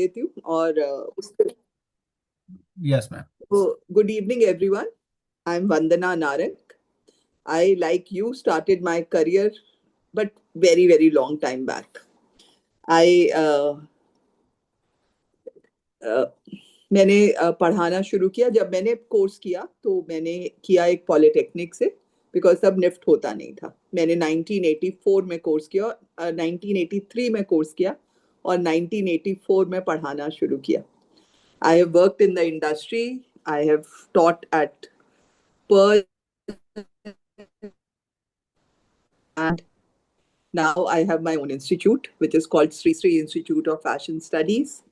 लेती हूँ और Yes, ma'am. Good evening, everyone. I'm Vandana Narang. I, like you, started my career, but very, very long time back. I मैंने पढ़ाना शुरू किया जब मैंने कोर्स किया तो मैंने किया एक पॉलिटेक्निक से बिकॉज तब निफ्ट होता नहीं था. मैंने 1984 में कोर्स किया, 1983 में कोर्स किया और 1984 में पढ़ाना शुरू किया. I have worked in the industry. I have taught at Pearl, and now I have my own institute, which is called Sri Sri Institute of Fashion Studies.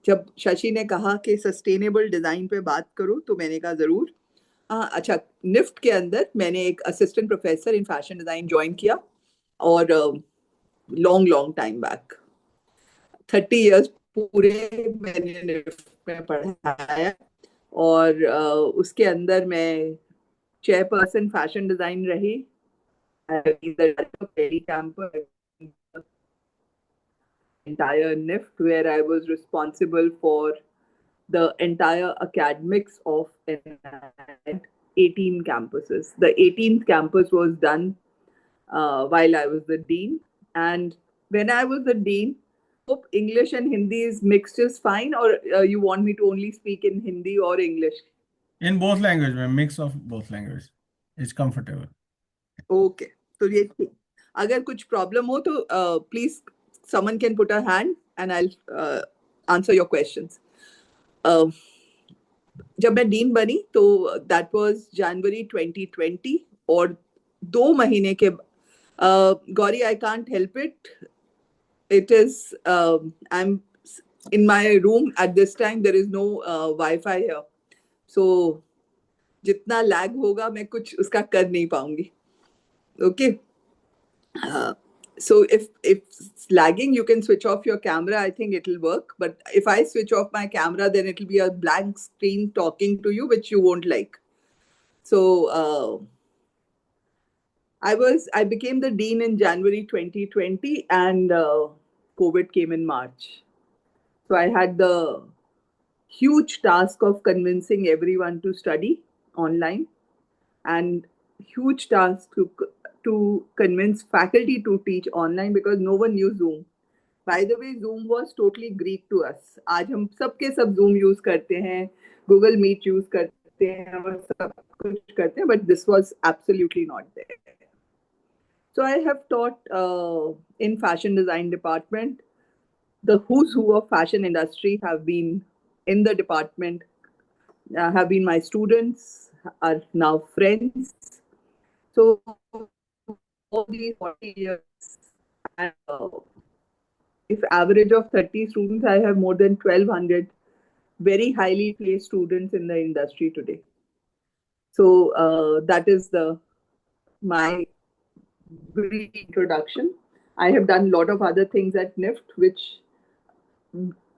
जब शशि ने कहा कि सस्टेनेबल डिजाइन पे बात करूं तो मैंने कहा जरूर. अच्छा, निफ्ट के अंदर मैंने एक assistant professor in fashion design join किया और long long time back 30 years पूरे मैंने निफ्ट में पढ़ाया और उसके अंदर मैं चेयरपर्सन फैशन डिजाइन रही. Entire NIFT, where I was responsible for the entire academics of 18 campuses. The 18th campus was done while I was the dean. And when I was the dean, hope English and Hindi is mixed is fine, or you want me to only speak in Hindi or English? In both languages, ma'am. Mix of both languages. It's comfortable. Okay. तो ये अगर कुछ problem हो तो please someone can put a hand and I'll answer your questions. जब मैं dean बनी तो दैट वाज जनवरी 2020 और 2 महीने के Gauri I can't help it. It is I am in my room at this time. There is no Wi-Fi here, so जितना lag होगा मैं कुछ उसका कर नहीं पाऊंगी. Okay. So if it's lagging, you can switch off your camera. I think it'll work. But if I switch off my camera, then it'll be a blank screen talking to you, which you won't like. So I became the dean in January 2020, and COVID came in March. So I had the huge task of convincing everyone to study online, and huge task to convince faculty to teach online because no one knew Zoom. By the way, Zoom was totally Greek to us. आज हम सबके सब Zoom use करते हैं, Google Meet use करते हैं और सब कुछ करते हैं, but this was absolutely not there. So I have taught in fashion design department. The who's who of fashion industry have been in the department, have been my students, are now friends. So all these 40 years, and if average of 30 students, I have more than 1,200 very highly placed students in the industry today. So that is my brief introduction. I have done a lot of other things at NIFT,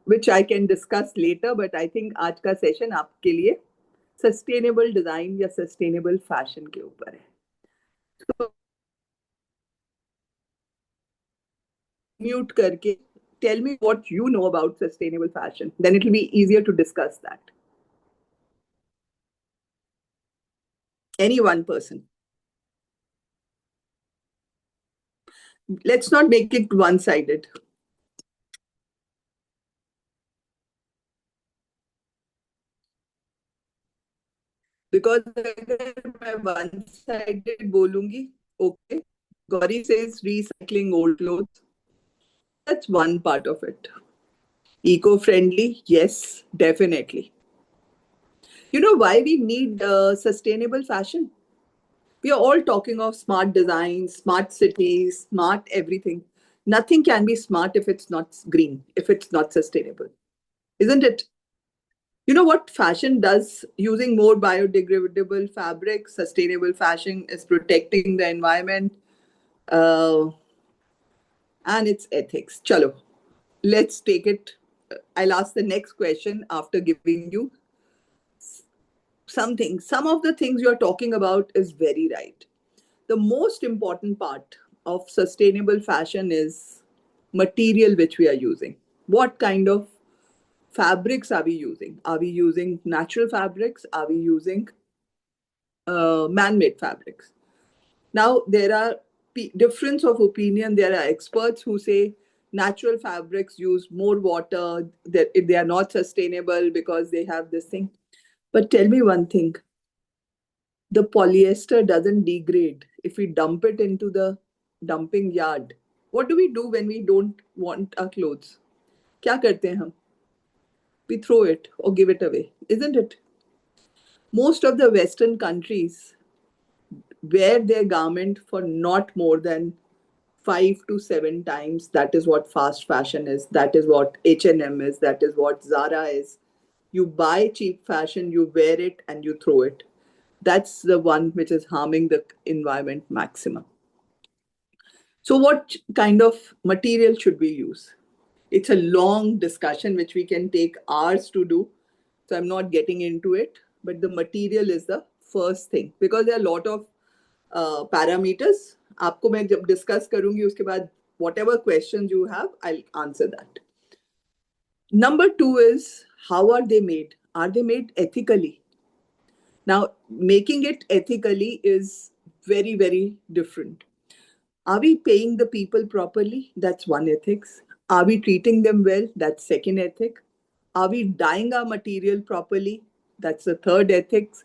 which I can discuss later, but I think आज का session आपके लिए sustainable design या sustainable fashion के ऊपर है. So, mute करके tell me what you know about sustainable fashion. Then it will be easier to discuss that. Any one person. Let's not make it one-sided. Because अगर मैं one-sided बोलूंगी, okay, Gauri says recycling old clothes. That's one part of it. Eco-friendly, yes, definitely. You know why we need sustainable fashion? We are all talking of smart design, smart cities, smart everything. Nothing can be smart if it's not green, if it's not sustainable. Isn't it? You know what fashion does? Using more biodegradable fabric, sustainable fashion is protecting the environment and its ethics. Chalo, let's take it. I'll ask the next question after giving you something. Some of the things you're talking about is very right. The most important part of sustainable fashion is material which we are using. What kind of fabrics are we using? Are we using natural fabrics? Are we using man-made fabrics? Now, there are difference of opinion. There are experts who say natural fabrics use more water, that they are not sustainable because they have this thing. But tell me one thing, the polyester doesn't degrade if we dump it into the dumping yard. What do we do when we don't want our clothes? क्या करते हैं हम? We throw it or give it away, isn't it? Most of the Western countries wear their garment for not more than 5 to 7 times. That is what fast fashion is. That is what H&M is. That is what Zara is. You buy cheap fashion, you wear it, and you throw it. That's the one which is harming the environment maximum. So, what kind of material should we use? It's a long discussion which we can take hours to do. So, I'm not getting into it. But the material is the first thing because there are a lot of parameters. आपको मैं जब discuss करूंगी उसके बाद whatever questions you have, I'll answer that. Number 2 is how are they made? Are they made ethically? Now, making it ethically is very, very different. Are we paying the people properly? That's one ethics. Are we treating them well? That's second ethic. Are we dyeing our material properly? That's the third ethics.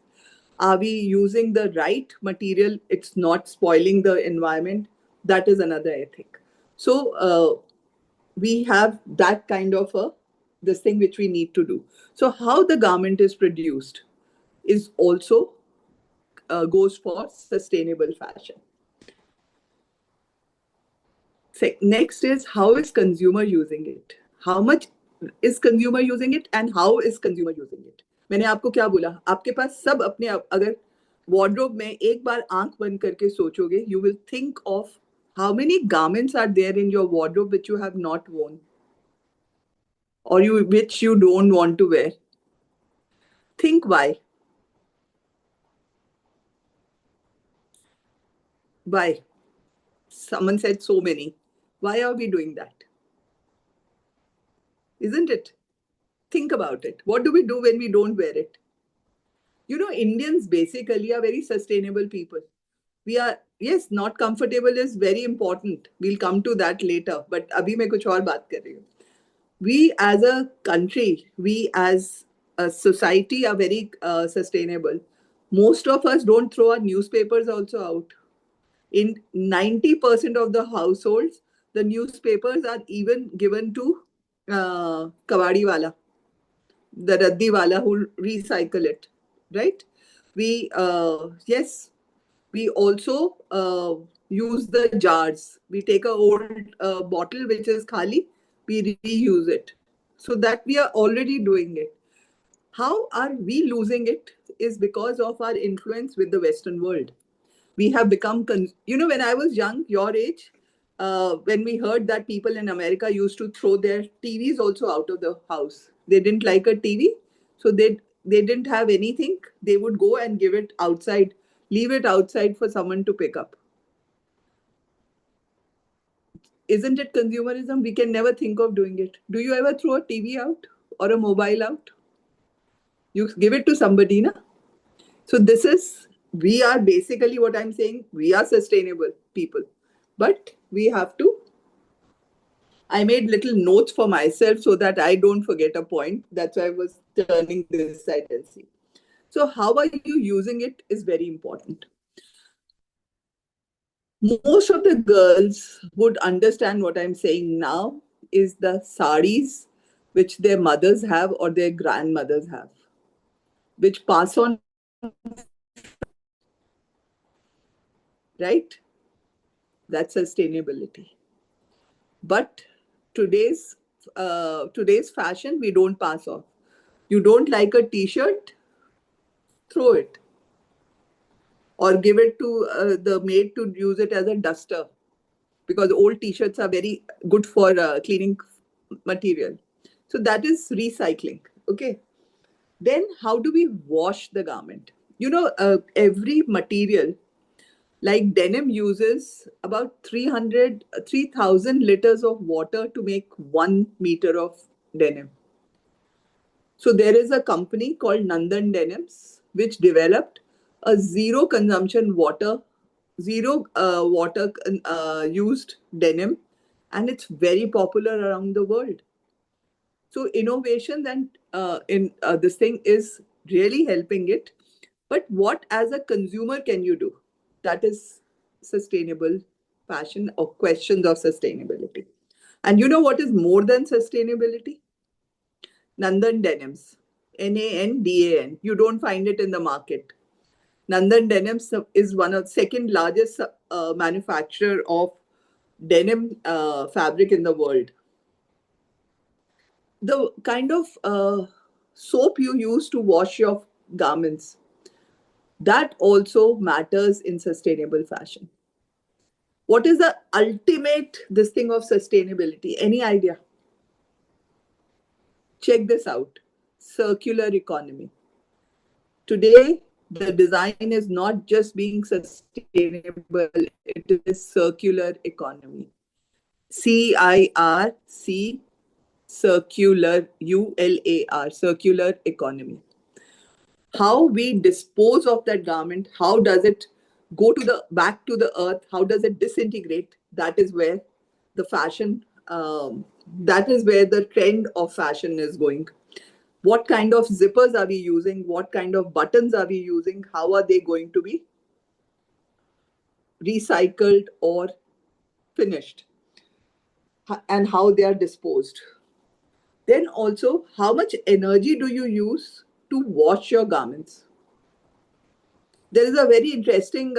Are we using the right material? It's not spoiling the environment. That is another ethic. So we have that kind of this thing which we need to do. So how the garment is produced is also goes for sustainable fashion. Next is how is consumer using it? How much is consumer using it and how is consumer using it? मैंने आपको क्या बोला? आपके पास सब अपने अगर wardrobe में एक बार आंख बंद करके सोचोगे, you will think of how many garments are there in your wardrobe which you have not worn or which you don't want to wear. Think why. Why? Someone said so many. Why are we doing that? Isn't it? Think about it. What do we do when we don't wear it? You know, Indians basically are very sustainable people. We are, yes, not comfortable is very important. We'll come to that later. But abhi मैं कुछ और बात कर रही हूँ. We as a country, we as a society are very sustainable. Most of us don't throw our newspapers also out. In 90% of the households, the newspapers are even given to kabadi wala, the raddi wala who recycle it, right? Yes, we also use the jars. We take a old bottle which is khali, we reuse it. So that we are already doing it. How are we losing it is because of our influence with the Western world. We have become, when I was young, your age, when we heard that people in America used to throw their TVs also out of the house. They didn't like a TV, so they didn't have anything. They would go and give it outside, leave it outside for someone to pick up. Isn't it consumerism? We can never think of doing it. Do you ever throw a TV out or a mobile out? You give it to somebody, na? So we are basically what I'm saying, we are sustainable people. But we have to, I made little notes for myself so that I don't forget a point. That's why I was turning this side and see. So how are you using it is very important. Most of the girls would understand what I'm saying now is the saris which their mothers have or their grandmothers have, which pass on, right? That's sustainability. But today's fashion, we don't pass on. You don't like a t-shirt, throw it. Or give it to the maid to use it as a duster. Because old t-shirts are very good for cleaning material. So that is recycling. Okay. Then how do we wash the garment? Every material Like denim uses about 3,000 liters of water to make 1 meter of denim. So there is a company called Nandan Denims which developed a zero water used denim, and it's very popular around the world. So innovation and in this thing is really helping it. But what as a consumer can you do? That is sustainable fashion or questions of sustainability. And you know what is more than sustainability? Nandan Denims. NANDAN. You don't find it in the market. Nandan Denims is one of second largest manufacturer of denim fabric in the world. The kind of soap you use to wash your garments, that also matters in sustainable fashion. What is the ultimate this thing of sustainability? Any idea? Check this out. Circular economy. Today, the design is not just being sustainable, it is circular economy. CIRC, circular, ULAR, circular economy. How we dispose of that garment, how does it go to the back to the earth, how does it disintegrate? That is where the fashion, that is where the trend of fashion is going. What kind of zippers are we using? What kind of buttons are we using? How are they going to be recycled or finished? And how they are disposed? Then also, how much energy do you use to wash your garments? There is a very interesting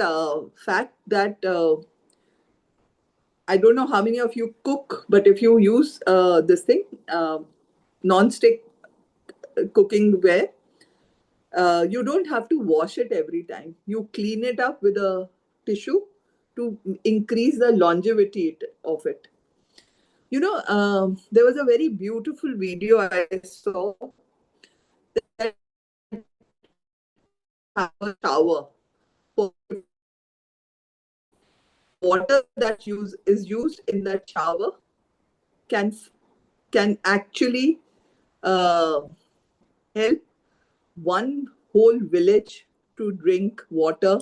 fact that I don't know how many of you cook, but if you use this thing, non-stick cooking ware, you don't have to wash it every time. You clean it up with a tissue to increase the longevity of it. You know, there was a very beautiful video I saw that have a shower for water that is used in that shower can can actually uh, help one whole village to drink water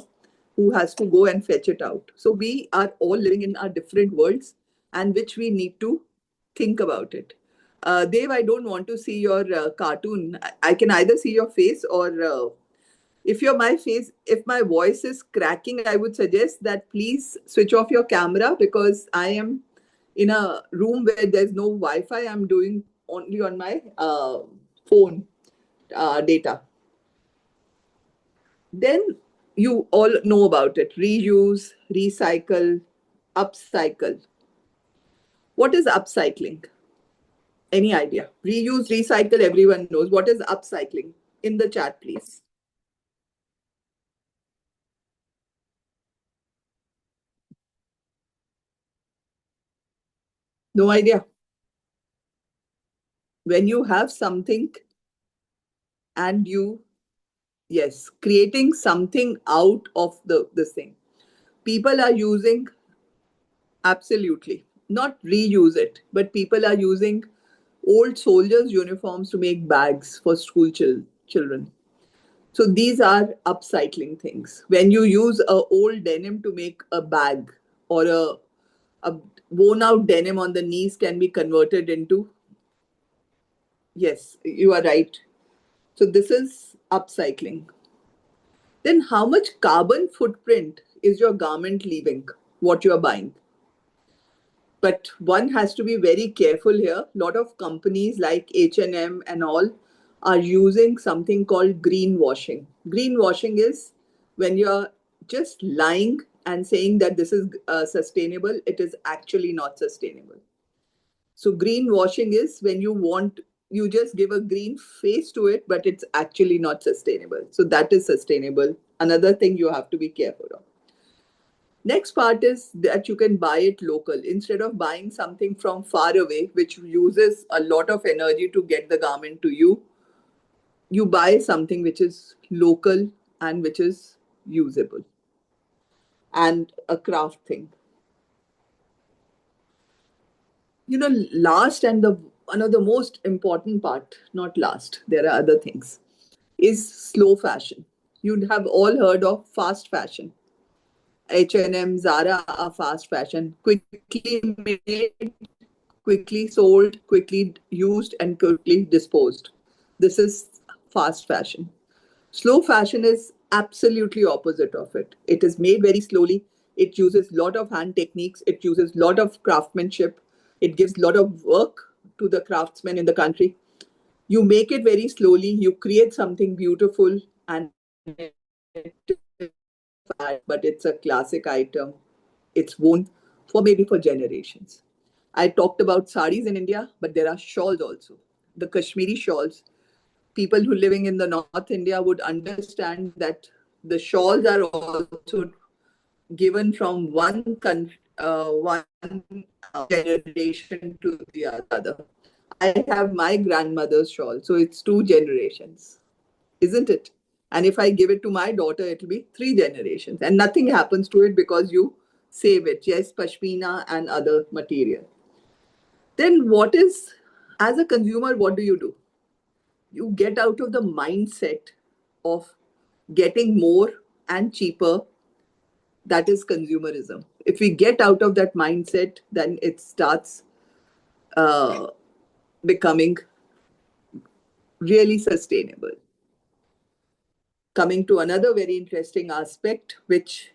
who has to go and fetch it out. So we are all living in our different worlds and which we need to think about it. Dave, I don't want to see your cartoon. I can either see your face or if you're my face, if my voice is cracking, I would suggest that please switch off your camera because I am in a room where there's no Wi-Fi. I'm doing only on my phone data. Then you all know about it: reuse, recycle, upcycle. What is upcycling? Any idea? Reuse, recycle, everyone knows. What is upcycling? In the chat, please. No idea. When you have something and you, yes, creating something out of this thing. People are using, absolutely, not reuse it, but people are using old soldiers' uniforms to make bags for school children. So these are upcycling things. When you use a old denim to make a bag, or a worn out denim on the knees can be converted into, yes, you are right. So this is upcycling. Then how much carbon footprint is your garment leaving, what you are buying? But one has to be very careful here. A lot of companies like H&M and all are using something called greenwashing. Greenwashing is when you're just lying and saying that this is sustainable, it is actually not sustainable. So greenwashing is when you just give a green face to it, but it's actually not sustainable. So that is sustainable. Another thing you have to be careful of. Next part is that you can buy it local instead of buying something from far away, which uses a lot of energy to get the garment to you. You buy something which is local and which is usable. and a craft thing. Last and the one of the most important part, not last, there are other things, is slow fashion. You'd have all heard of fast fashion. H&M, Zara are fast fashion, quickly made, quickly sold, quickly used, and quickly disposed. This is fast fashion. Slow fashion is absolutely opposite of it. It is made very slowly. It uses lot of hand techniques. It uses lot of craftsmanship. It gives lot of work to the craftsmen in the country. You make it very slowly. You create something beautiful, and it but it's a classic item. It's worn for maybe for generations. I talked about saris in India, but there are shawls also. The Kashmiri shawls. People who living in the North India would understand that the shawls are also given from one country, one generation to the other. I have my grandmother's shawl, so it's two generations, isn't it? And if I give it to my daughter, it'll be three generations, and nothing happens to it because you save it. Yes, pashmina and other material. Then what is, as a consumer, what do? You get out of the mindset of getting more and cheaper. That is consumerism. If we get out of that mindset, then it starts uh, becoming really sustainable. Coming to another very interesting aspect, which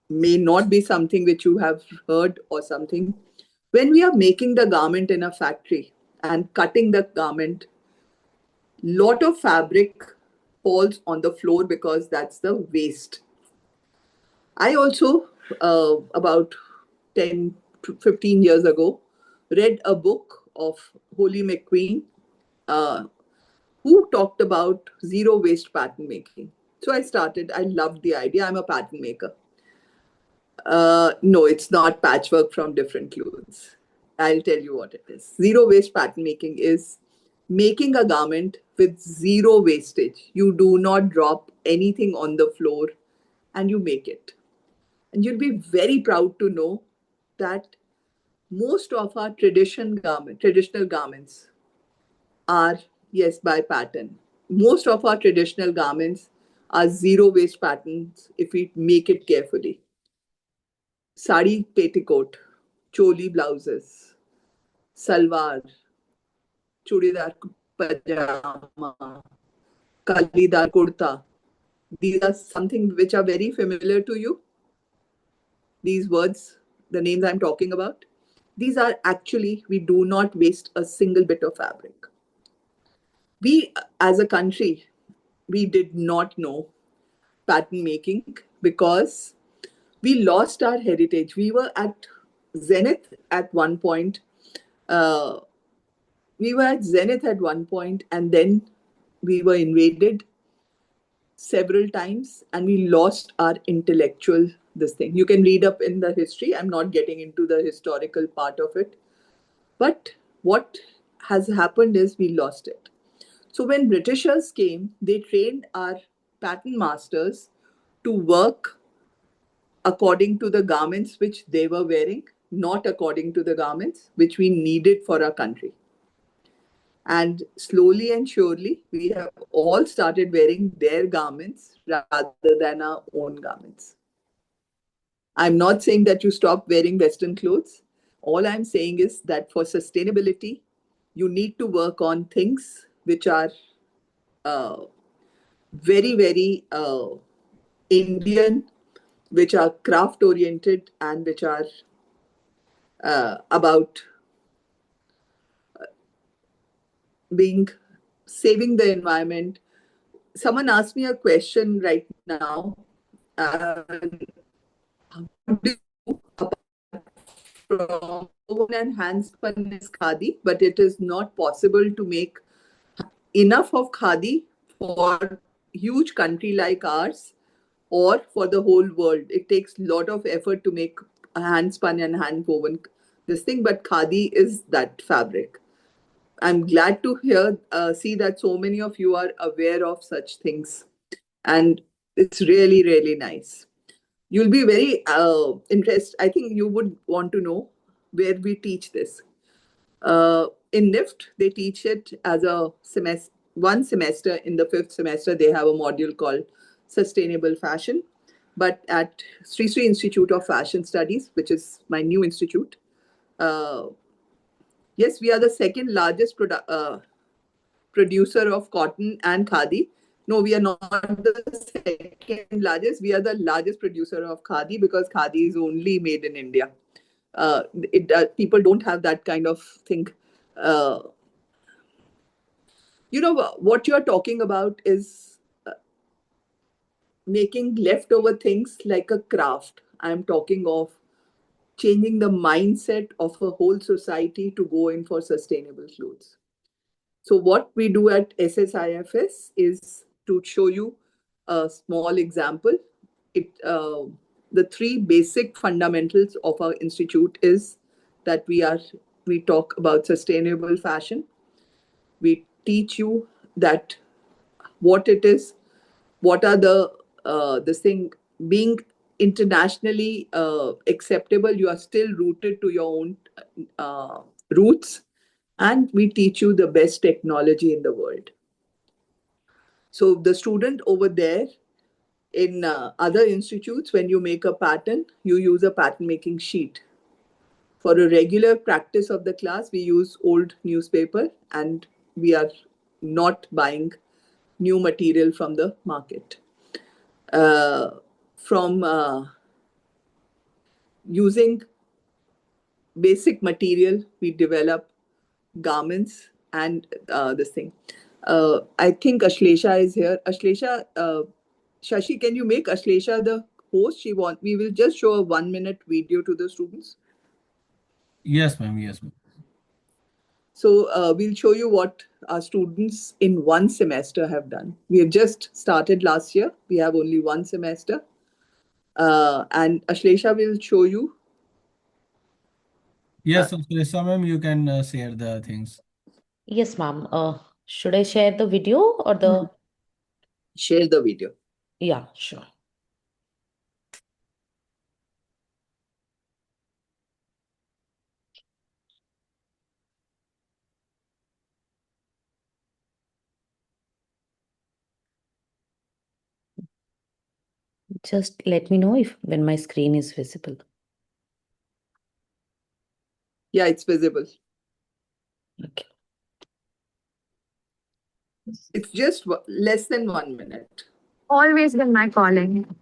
may not be something which you have heard or something. When we are making the garment in a factory and cutting the garment, lot of fabric falls on the floor because that's the waste. I also, about 10 to 15 years ago, read a book of Holly McQueen, uh, who talked about zero waste pattern making. So I started, I loved the idea. I'm a pattern maker. No, it's not patchwork from different clothes. I'll tell you what it is. Zero waste pattern making is making a garment with zero wastage. You do not drop anything on the floor and you make it. And you'll be very proud to know that most of our traditional garments are, yes, by pattern. Most of our traditional garments are zero waste patterns if we make it carefully. Sari petticoat, choli blouses, salwar, chudidar pajama, kalidar kurta. These are something which are very familiar to you. These words, the names I'm talking about, these are actually, we do not waste a single bit of fabric. We, as a country, we did not know pattern making because we lost our heritage. We were at zenith at one point. Uh, we were at zenith at one point, and then we were invaded several times, and we lost our intellectual this thing. You can read up in the history. I'm not getting into the historical part of it, but what has happened is we lost it. So when Britishers came, they trained our pattern masters to work according to the garments which they were wearing, not according to the garments which we needed for our country. And slowly and surely, we have all started wearing their garments rather than our own garments. I'm not saying that you stop wearing Western clothes. All I'm saying is that for sustainability, you need to work on things which are uh, very, very Indian, which are craft oriented and which are about being saving the environment. Someone asked me a question right now. What do you do from woven and hand spun is khadi, but it is not possible to make enough of khadi for huge country like ours or for the whole world. It takes a lot of effort to make hand spun and hand woven this thing, but khadi is that fabric. I'm glad to see that so many of you are aware of such things, and it's really, really nice. You'll be very interested. I think you would want to know where we teach this. In NIFT, they teach it as a semester. One semester in the 5th semester, they have a module called Sustainable Fashion. But at Sri Sri Institute of Fashion Studies, which is my new institute, uh, yes, we are the second largest producer of cotton and khadi. No, we are not the second largest. We are the largest producer of khadi because khadi is only made in India. People don't have that kind of thing. Uh, what you're talking about is making leftover things like a craft. I'm talking of changing the mindset of a whole society to go in for sustainable clothes. So what we do at SSIFS is to show you a small example. The three basic fundamentals of our institute is that we talk about sustainable fashion. We teach you that what it is, what are the this thing being internationally acceptable. You are still rooted to your own roots, and we teach you the best technology in the world. So the student over there in other institutes, when you make a pattern, you use a pattern making sheet. For a regular practice of the class, we use old newspaper and we are not buying new material from the market. From using basic material, we develop garments and this thing. I think Ashlesha is here. Ashlesha, Shashi, can you make Ashlesha the host? We will just show a 1-minute video to the students. Yes, ma'am. Yes, ma'am. So we'll show you what our students in one semester have done. We have just started last year. We have only one semester. And Ashlesha will show you. Yes, so Sarissa, ma'am, you can share the things. Yes, ma'am. Should I share the video or the? Share the video. Yeah, sure. Just let me know if when my screen is visible. Yeah, it's visible. Okay. It's just less than 1 minute. Always been my calling.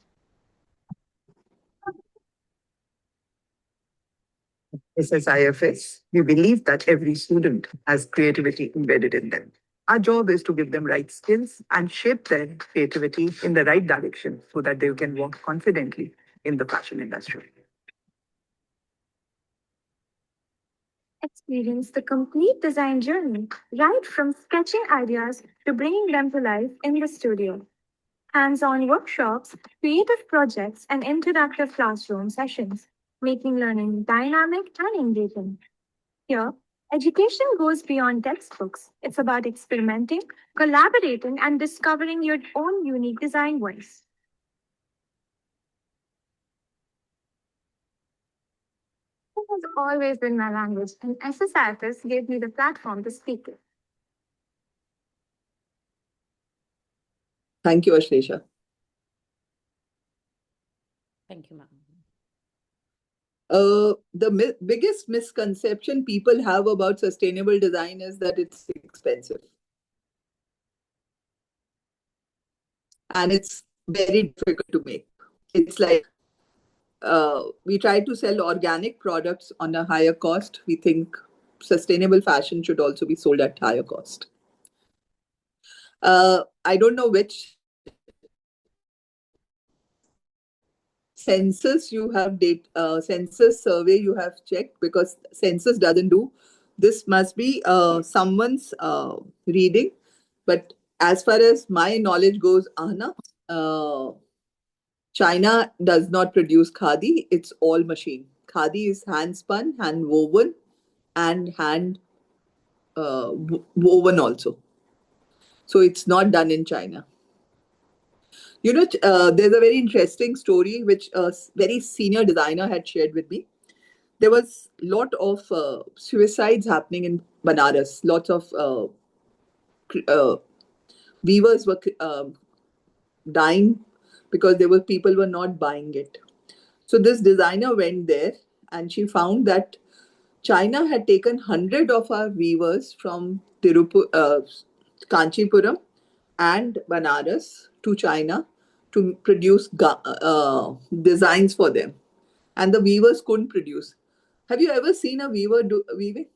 SSIFS, we believe that every student has creativity embedded in them. Our job is to give them right skills and shape their creativity in the right direction so that they can walk confidently in the fashion industry. Experience the complete design journey, right from sketching ideas to bringing them to life in the studio. Hands-on workshops, creative projects, and interactive classroom sessions, making learning dynamic and engaging. Here, education goes beyond textbooks. It's about experimenting, collaborating, and discovering your own unique design voice. It has always been my language, and SSIFS gave me the platform to speak it. Thank you, Ashlesha. Thank you, ma'am. The biggest misconception people have about sustainable design is that it's expensive. And it's very difficult to make. It's like we try to sell organic products on a higher cost. We think sustainable fashion should also be sold at higher cost. I don't know which census you have census survey you have checked, because census doesn't do this. Must be someone's reading, but as far as my knowledge goes, Ahna, China does not produce khadi. It's all machine. Khadi is hand spun, hand woven, and hand woven also. So it's not done in China. There's a very interesting story which a very senior designer had shared with me. There was a lot of suicides happening in Banaras. Lots of uh, weavers were dying because people were not buying it. So this designer went there and she found that China had taken 100 of our weavers from Kanchipuram and Banaras to China to produce designs for them. And the weavers couldn't produce. Have you ever seen a weaver weaving?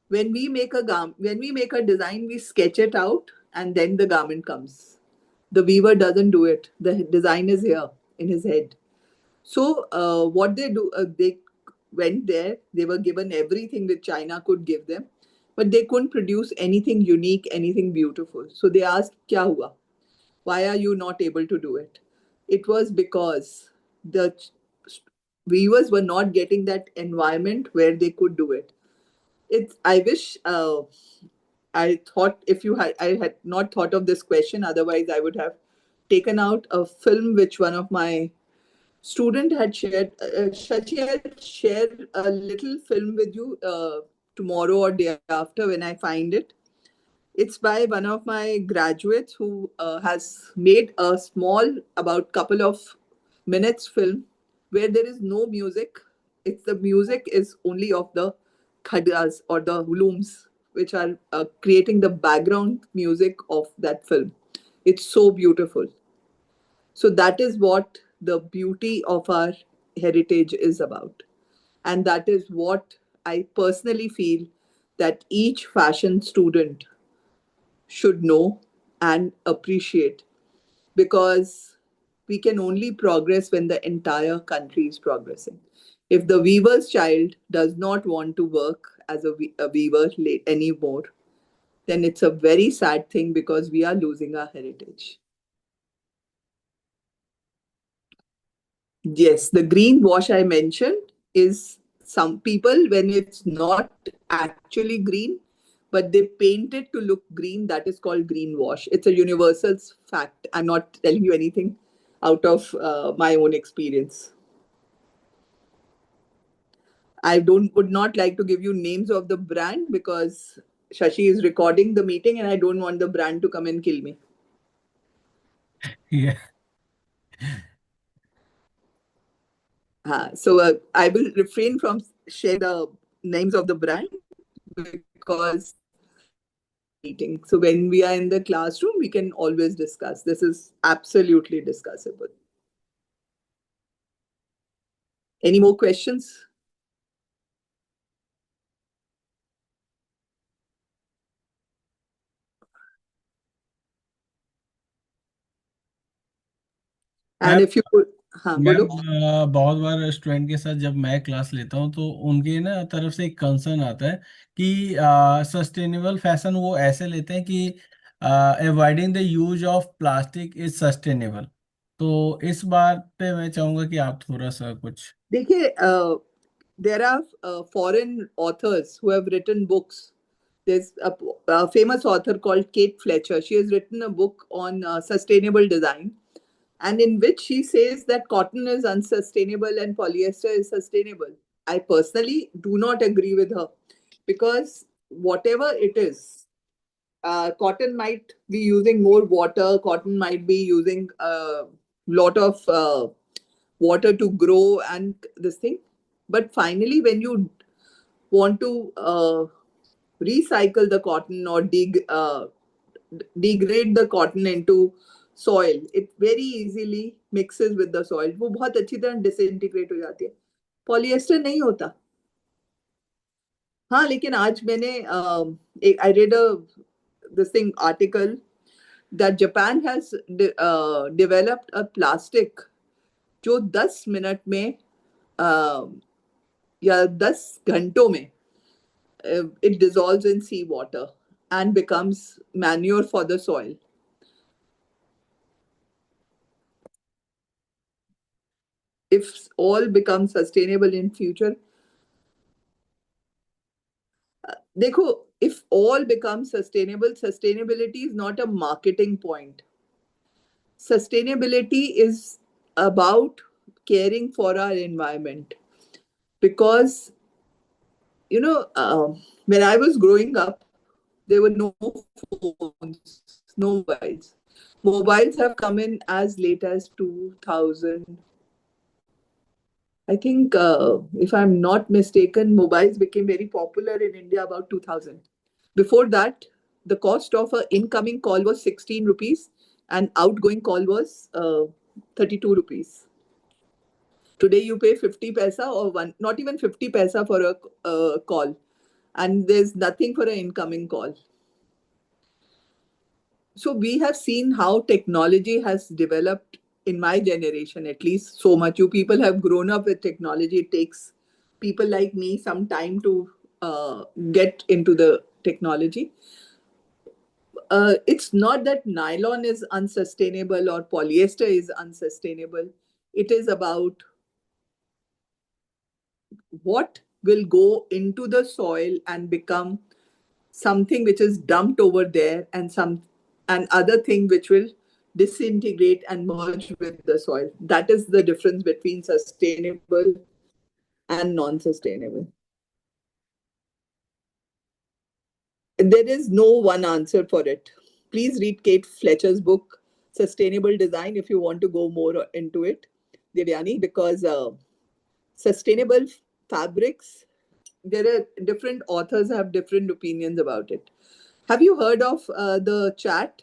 When we make a design, we sketch it out and then the garment comes. The weaver doesn't do it. The design is here in his head. So what they do, they went there. They were given everything that China could give them, but they couldn't produce anything unique, anything beautiful. So they asked, "Kya hua? Why are you not able to do it?" It was because the weavers were not getting that environment where they could do it. I wish I thought I had not thought of this question. Otherwise, I would have taken out a film which one of my student had shared. Shashi, I'll share a little film with you tomorrow or day after when I find it. It's by one of my graduates who has made a small, about couple of minutes film where there is no music. It's the music is only of the khadas or the looms, which are creating the background music of that film. It's so beautiful. So that is what the beauty of our heritage is about. And that is what I personally feel that each fashion student should know and appreciate, because we can only progress when the entire country is progressing. If the weaver's child does not want to work as a weaver anymore, then it's a very sad thing because we are losing our heritage. Yes, the green wash I mentioned is some people, when it's not actually green, but they paint it to look green, that is called green wash. It's a universal fact. I'm not telling you anything out of my own experience. I would not like to give you names of the brand because Shashi is recording the meeting and I don't want the brand to come and kill me. Yeah. So I will refrain from sharing the names of the brand because meeting. So when we are in the classroom, we can always discuss. This is absolutely discussable. Any more questions? And ma'am if you could, हाँ बोलो. बहुत बार student के साथ जब मैं class लेता हूँ तो उनके ना तरफ से एक कंसर्न आता है कि सस्टेनेबल फैशन वो ऐसे लेते हैं कि avoiding the use of plastic is sustainable. तो इस बात पे मैं चाहूंगा कि आप थोड़ा सा कुछ। देखिए, there are foreign authors who have written books. There's a famous author called Kate Fletcher. She has written a book on sustainable design, and in which she says that cotton is unsustainable and polyester is sustainable. I personally do not agree with her because whatever it is, cotton might be using more water, cotton might be using a lot of water to grow and this thing. But finally, when you want to recycle the cotton or degrade the cotton into soil, it very easily mixes with the soil. वो बहुत अच्छी तरह disintegrate हो जाती है. Polyester नहीं होता. हाँ, लेकिन आज मैंने I read this thing article that Japan has developed a plastic जो 10 मिनट में या 10 घंटों में it dissolves in sea water and becomes manure for the soil. If all becomes sustainable in future, if all becomes sustainable, sustainability is not a marketing point. sustainability is about caring for our environment, because when I was growing up, there were no phones, no mobiles. Mobiles have come in as late as 2000. I think, if I'm not mistaken, mobiles became very popular in India about 2000. Before that, the cost of an incoming call was 16 rupees and outgoing call was 32 rupees. Today, you pay 50 paisa or one, not even 50 paisa for a call, and there's nothing for an incoming call. So we have seen how technology has developed in my generation, at least so much. You people have grown up with technology. It takes people like me some time to get into the technology. It's not that nylon is unsustainable or polyester is unsustainable. It is about what will go into the soil and become something which is dumped over there, and other thing which will disintegrate and merge with the soil. That is the difference between sustainable and non-sustainable. There is no one answer for it. Please read Kate Fletcher's book, Sustainable Design, if you want to go more into it, Devyani, because sustainable fabrics, there are different authors have different opinions about it. Have you heard of the chat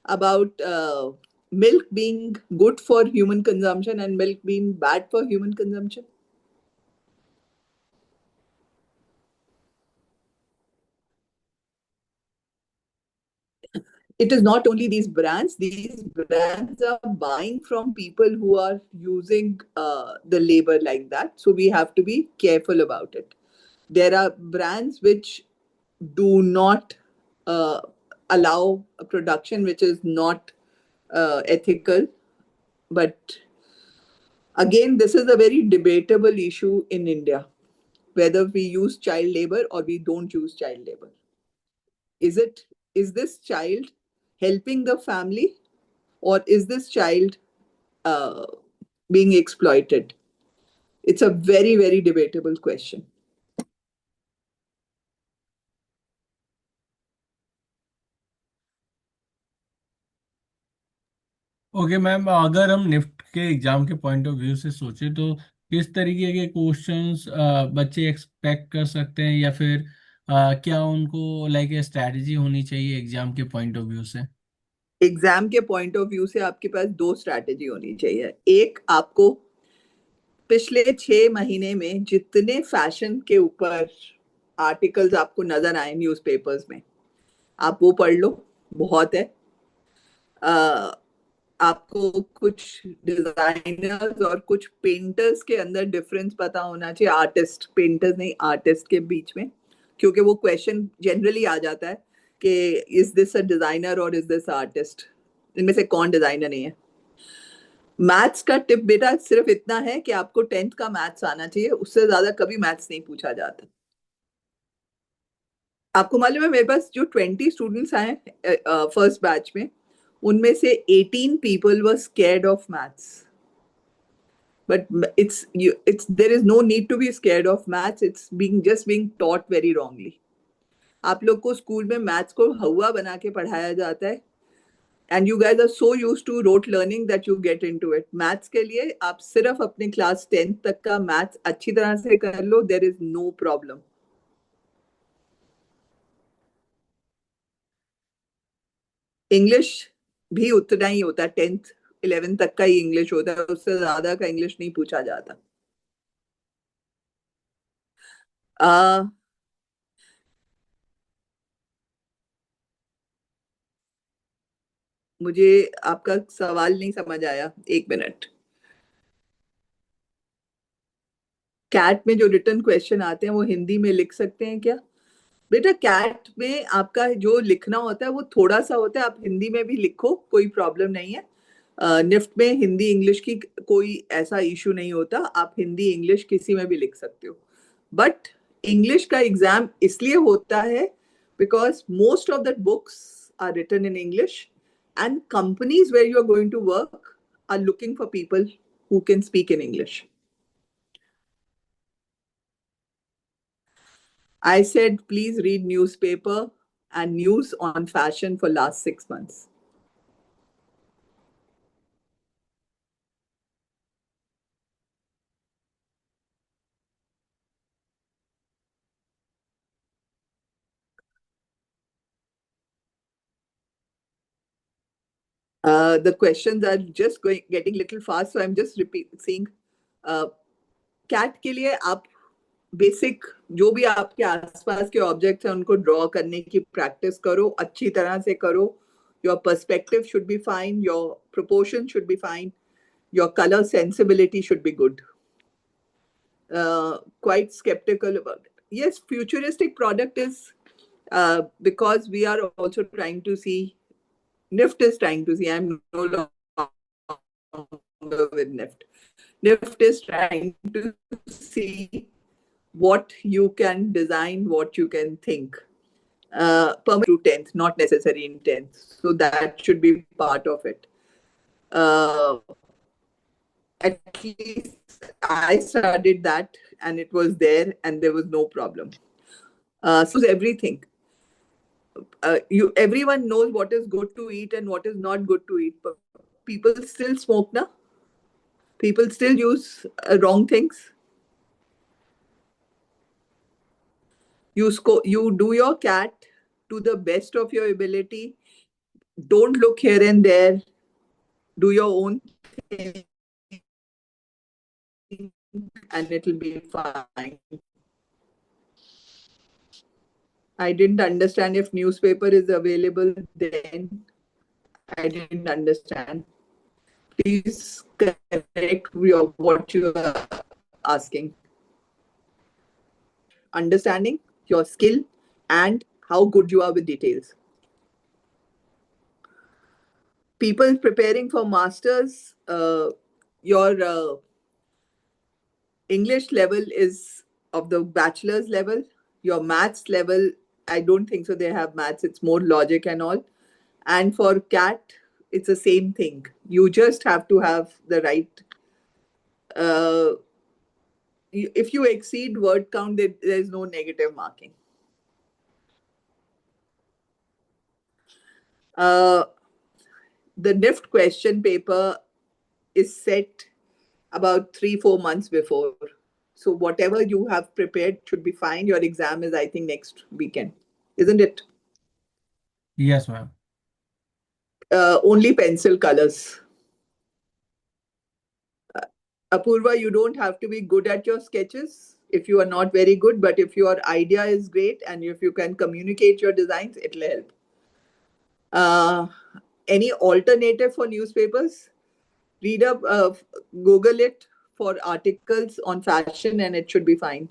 about milk being good for human consumption and milk being bad for human consumption? It is not only these brands are buying from people who are using the labor like that. So we have to be careful about it. There are brands which do not uh, allow a production which is not ethical. But again, this is a very debatable issue in India, whether we use child labor or we don't use child labor. Is this child helping the family, or is this child uh, being exploited? It's a very, very debatable question. Okay ma'am, अगर हम NIFT के exam के point of view से सोचे तो किस तरीके के क्वेश्चंस बच्चे एक्सपेक्ट कर सकते हैं, या फिर क्या उनको लाइक स्ट्रैटेजी होनी चाहिए एग्जाम के पॉइंट ऑफ व्यू से? एग्जाम के पॉइंट ऑफ व्यू से आपके पास दो स्ट्रैटेजी होनी चाहिए. एक, आपको पिछले 6 महीने में जितने फैशन के ऊपर आर्टिकल्स आपको नजर आए न्यूज़पेपर्स में, आप वो पढ़ लो, बहुत है. आपको कुछ डिजाइनर्स और कुछ पेंटर्स के अंदर डिफरेंस पता होना चाहिए, आर्टिस्ट, पेंटर्स नहीं, आर्टिस्ट के बीच में, क्योंकि वो क्वेश्चन जनरली आ जाता है कि इज दिस अ डिजाइनर और इज दिस आर्टिस्ट, इनमें से कौन डिजाइनर नहीं है. मैथ्स का टिप बेटा सिर्फ इतना है कि आपको 10th का मैथ्स आना चाहिए, उससे ज्यादा कभी मैथ्स नहीं पूछा जाता. आपको मालूम है, मेरे पास जो 20 स्टूडेंट्स आए फर्स्ट बैच में, उनमें से 18 people were scared of maths. But there is no need to be scared of maths. It's just being taught very wrongly. आप लोग को स्कूल में मैथ्स को हवा बना के पढ़ाया जाता है, and you guys are so used to rote learning that you get into it. Maths के लिए आप सिर्फ अपने क्लास 10th तक का मैथ्स अच्छी तरह से कर लो, there is no problem. English भी उतना ही होता है, 10th 11th तक का ही इंग्लिश होता है, उससे ज्यादा का इंग्लिश नहीं पूछा जाता. मुझे आपका सवाल नहीं समझ आया, 1 मिनट. कैट में जो रिटर्न क्वेश्चन आते हैं वो हिंदी में लिख सकते हैं क्या? बेटा कैट में आपका जो लिखना होता है वो थोड़ा सा होता है, आप हिंदी में भी लिखो, कोई प्रॉब्लम नहीं है. निफ्ट में हिंदी इंग्लिश की कोई ऐसा इशू नहीं होता, आप हिंदी इंग्लिश किसी में भी लिख सकते हो. बट इंग्लिश का एग्जाम इसलिए होता है because most of the books are written in English And companies where you're going to work are looking for people who can speak in English. I said, please read newspaper and news on fashion for last 6 months. The questions are just getting little fast, so I'm just saying. CAT के लिए आप basic जो भी आपके आसपास के objects हैं उनको ड्रॉ करने की प्रैक्टिस करो, अच्छी तरह से करो. Your perspective should be fine, your proportion should be fine, your color sensibility should be good. Quite skeptical about it. Yes, futuristic product is because we are also trying to see, NIFT is trying to see, I'm no longer with NIFT. NIFT is trying to see what you can design, what you can think. Permit through 10th, not necessary in 10th. So that should be part of it. At least I studied that and it was there and there was no problem. So everything. Everyone knows what is good to eat and what is not good to eat, but people still smoke, na? People still use wrong things. You do your cat to the best of your ability. Don't look here and there. Do your own thing, and it'll be fine. I didn't understand if newspaper is available then. I didn't understand. Please correct what you are asking. Understanding your skill and how good you are with details. People preparing for masters, your English level is of the bachelor's level. Your maths level, I don't think so. They have maths. It's more logic and all. And for CAT, it's the same thing. You just have to have the right. If you exceed word count, there's no negative marking. The NIFT question paper is set about 3-4 months before. So whatever you have prepared should be fine. Your exam is, I think, next weekend, isn't it? Yes, ma'am. Only pencil colors. Apurva, you don't have to be good at your sketches if you are not very good, but if your idea is great and if you can communicate your designs, it'll help. Any alternative for newspapers? Read up, Google it for articles on fashion and it should be fine.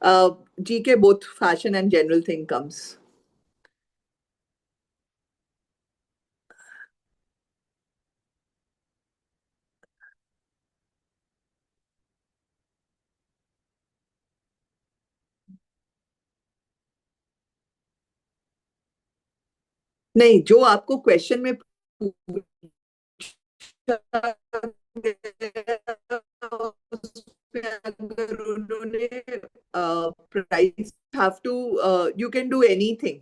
GK, both fashion and general thing comes. नहीं, जो आपको question में अगर उन्होंने price have to you can do anything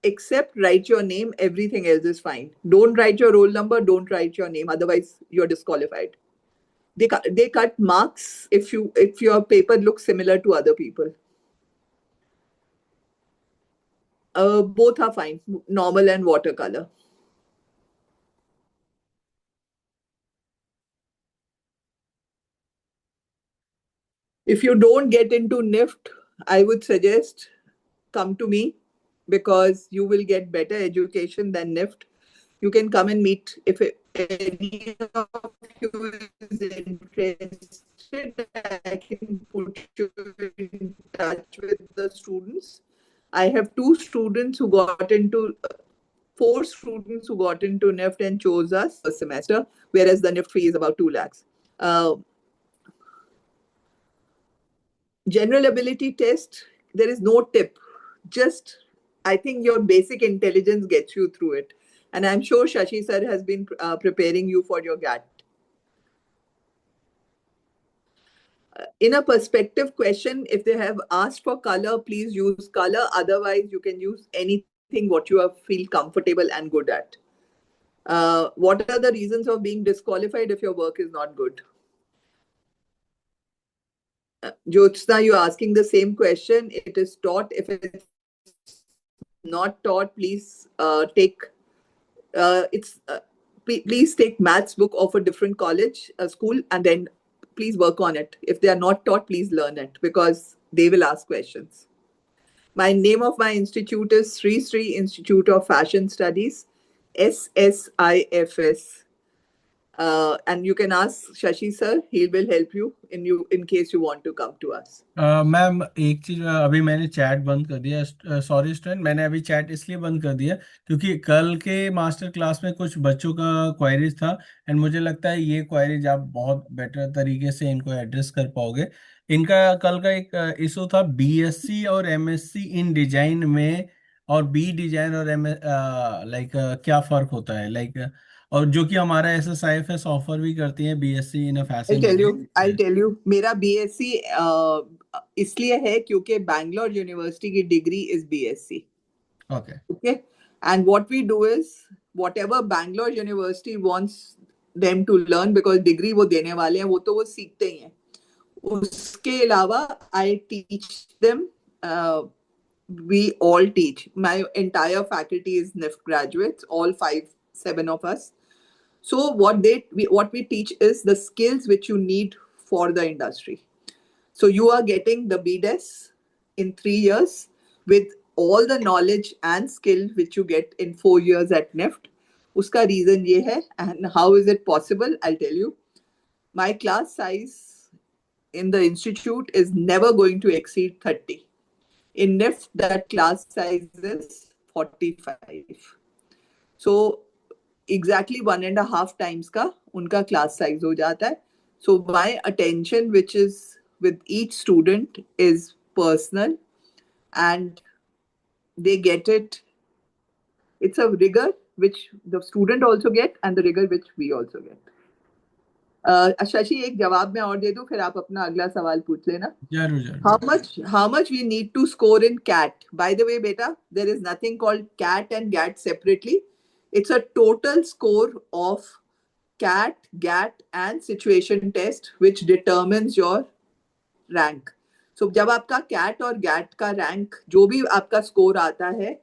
except write your name. Everything else is fine. Don't write your roll number, don't write your name, otherwise you're disqualified. They cut marks if your paper looks similar to other people. Both are fine, normal and watercolor. If you don't get into NIFT, I would suggest come to me because you will get better education than NIFT. You can come and meet. If any of you is interested, I can put you in touch with the students. I have 4 students who got into NIFT and chose us a semester, whereas the NIFT fee is about 2 lakhs. General ability test, there is no tip. Just, I think your basic intelligence gets you through it. And I'm sure Shashi sir has been preparing you for your GAT. In a perspective question, if they have asked for color, please use color. Otherwise, you can use anything what you feel comfortable and good at. What are the reasons of being disqualified if your work is not good? Jyotsna, you're asking the same question. It is taught. If it's not taught, please please take maths book of a different college, school, and then please work on it. If they are not taught, please learn it because they will ask questions. My name of my institute is Sri Sri Institute of Fashion Studies, SSIFS. And you can ask Shashi sir, he will help you in case you want to come to us. Ma'am एक चीज, अभी मैंने chat बंद कर दिया, sorry student, मैंने अभी chat इसलिए बंद कर दिया क्योंकि कल के मास्टर क्लास में कुछ बच्चों का क्वेरीज था एंड मुझे लगता है ये क्वेरीज आप बहुत बेटर तरीके से इनको एड्रेस कर पाओगे। इनका कल का एक इशू था बीएससी और एमएससी इन डिजाइन में, और बी डिजाइन और एम लाइक क्या फर्क होता है, लाइक और जो कि हमारा एसएसआईएफएस ऑफर भी करती है BSc in fashion. I'll tell you, मेरा बीएससी इसलिए है क्योंकि बैंगलोर यूनिवर्सिटी की degree is BSc. Okay, and what we do is whatever Bangalore University wants them to learn, because degree वो देने वाले हैं, वो तो वो सीखते ही हैं। उसके अलावा I teach them. We all teach. My entire faculty is NIFT graduates, all 7 of us. So what we teach is the skills which you need for the industry. So you are getting the BDes in 3 years with all the knowledge and skill which you get in 4 years at NIFT. Uska reason ye hai, and how is it possible? I'll tell you. My class size in the institute is never going to exceed 30. In NIFT, that class size is 45. So exactly 1.5 times का उनका class size हो जाता है. So my attention, which is with each student, is personal, and they get it. It's a rigor which the student also get and the rigor which we also get. Shashi, एक जवाब मैं और दे दूं, फिर आप अपना अगला सवाल पूछ लेना. जरूर. How much we need to score in CAT? By the way, beta, there is nothing called CAT and GAT separately. It's a total score of CAT, GAT, and situation test which determines your rank. So जब आपका CAT और GAT का rank, जो भी आपका score आता है,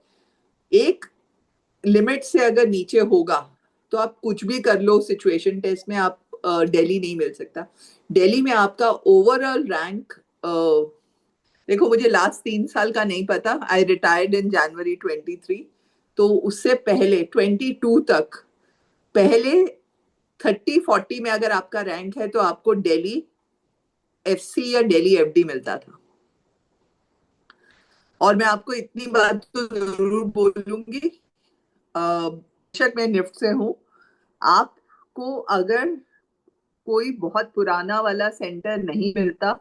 एक लिमिट से अगर नीचे होगा तो आप कुछ भी कर लो, सिचुएशन टेस्ट में आप दिल्ली नहीं मिल सकता. दिल्ली में आपका ओवरऑल रैंक, देखो मुझे लास्ट 3 साल का नहीं पता, आई रिटायर्ड इन जनवरी 23, तो उससे पहले 22 तक, पहले 30-40 में अगर आपका रैंक है तो आपको दिल्ली एफसी या दिल्ली एफडी मिलता था. और मैं आपको इतनी बात तो जरूर बोलूंगी, बेशक मैं निफ्ट से हूं, आपको अगर कोई बहुत पुराना वाला सेंटर नहीं मिलता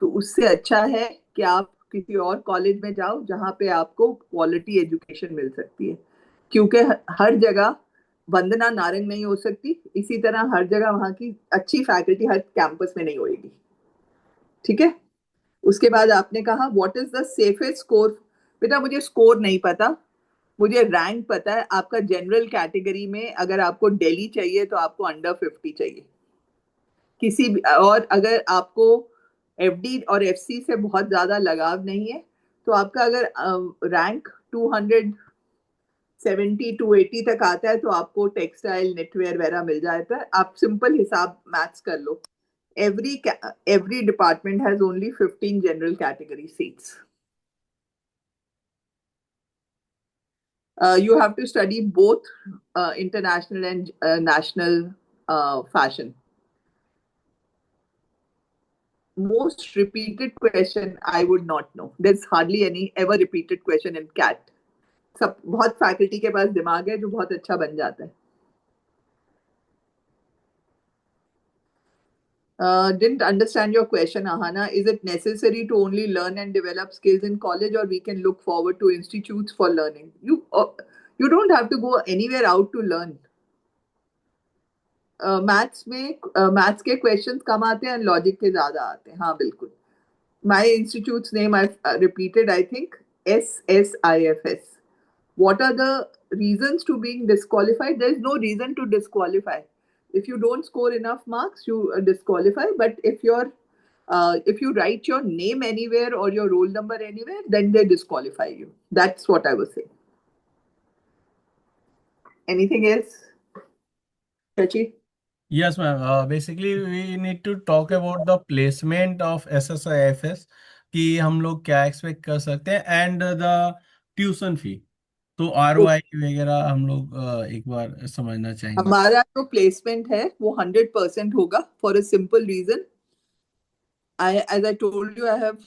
तो उससे अच्छा है कि आप किसी और कॉलेज में जाओ जहां पे आपको क्वालिटी एजुकेशन मिल सकती है, क्योंकि हर जगह वंदना नारंग नहीं हो सकती, इसी तरह हर जगह वहां की अच्छी फैकल्टी हर कैंपस में नहीं होगी. ठीक है. उसके बाद आपने कहा what is the safest score. बेटा मुझे स्कोर नहीं पता, मुझे रैंक पता है. आपका जनरल कैटेगरी में अगर आपको दिल्ली चाहिए तो आपको अंडर 50 चाहिए किसी भी, और अगर आपको एफडी और एफसी से बहुत ज्यादा लगाव नहीं है तो आपका अगर रैंक 270-280 तक आता है तो आपको टेक्सटाइल, नेटवेयर वगैरह मिल जाता है. आप सिंपल हिसाब मैथ्स कर लो. Every department has only 15 general category seats. You have to study both international and national fashion. Most repeated question I would not know. There's hardly any ever repeated question in CAT. सब बहुत faculty के पास दिमाग है जो बहुत अच्छा बन जाता है. Didn't understand your question, Ahana. Is it necessary to only learn and develop skills in college, or we can look forward to institutes for learning? You don't have to go anywhere out to learn. Maths के questions कम आते हैं and logic के ज्यादा आते हैं. हाँ बिल्कुल. My institute's name I've repeated, I think, SSIFS. What are the reasons to being disqualified? There is no reason to disqualify. If you don't score enough marks, you disqualify. But if you write your name anywhere or your roll number anywhere, then they disqualify you. That's what I was saying. Anything else, Shachi? Yes, ma'am. Basically, we need to talk about the placement of SSIFS कि हम लोग क्या expect कर सकते हैं and the tuition fee. तो ROI वगैरह हम लोग एक बार समझना चाहेंगे. हमारा जो प्लेसमेंट है वो 100% होगा for a simple reason. As I told you, I have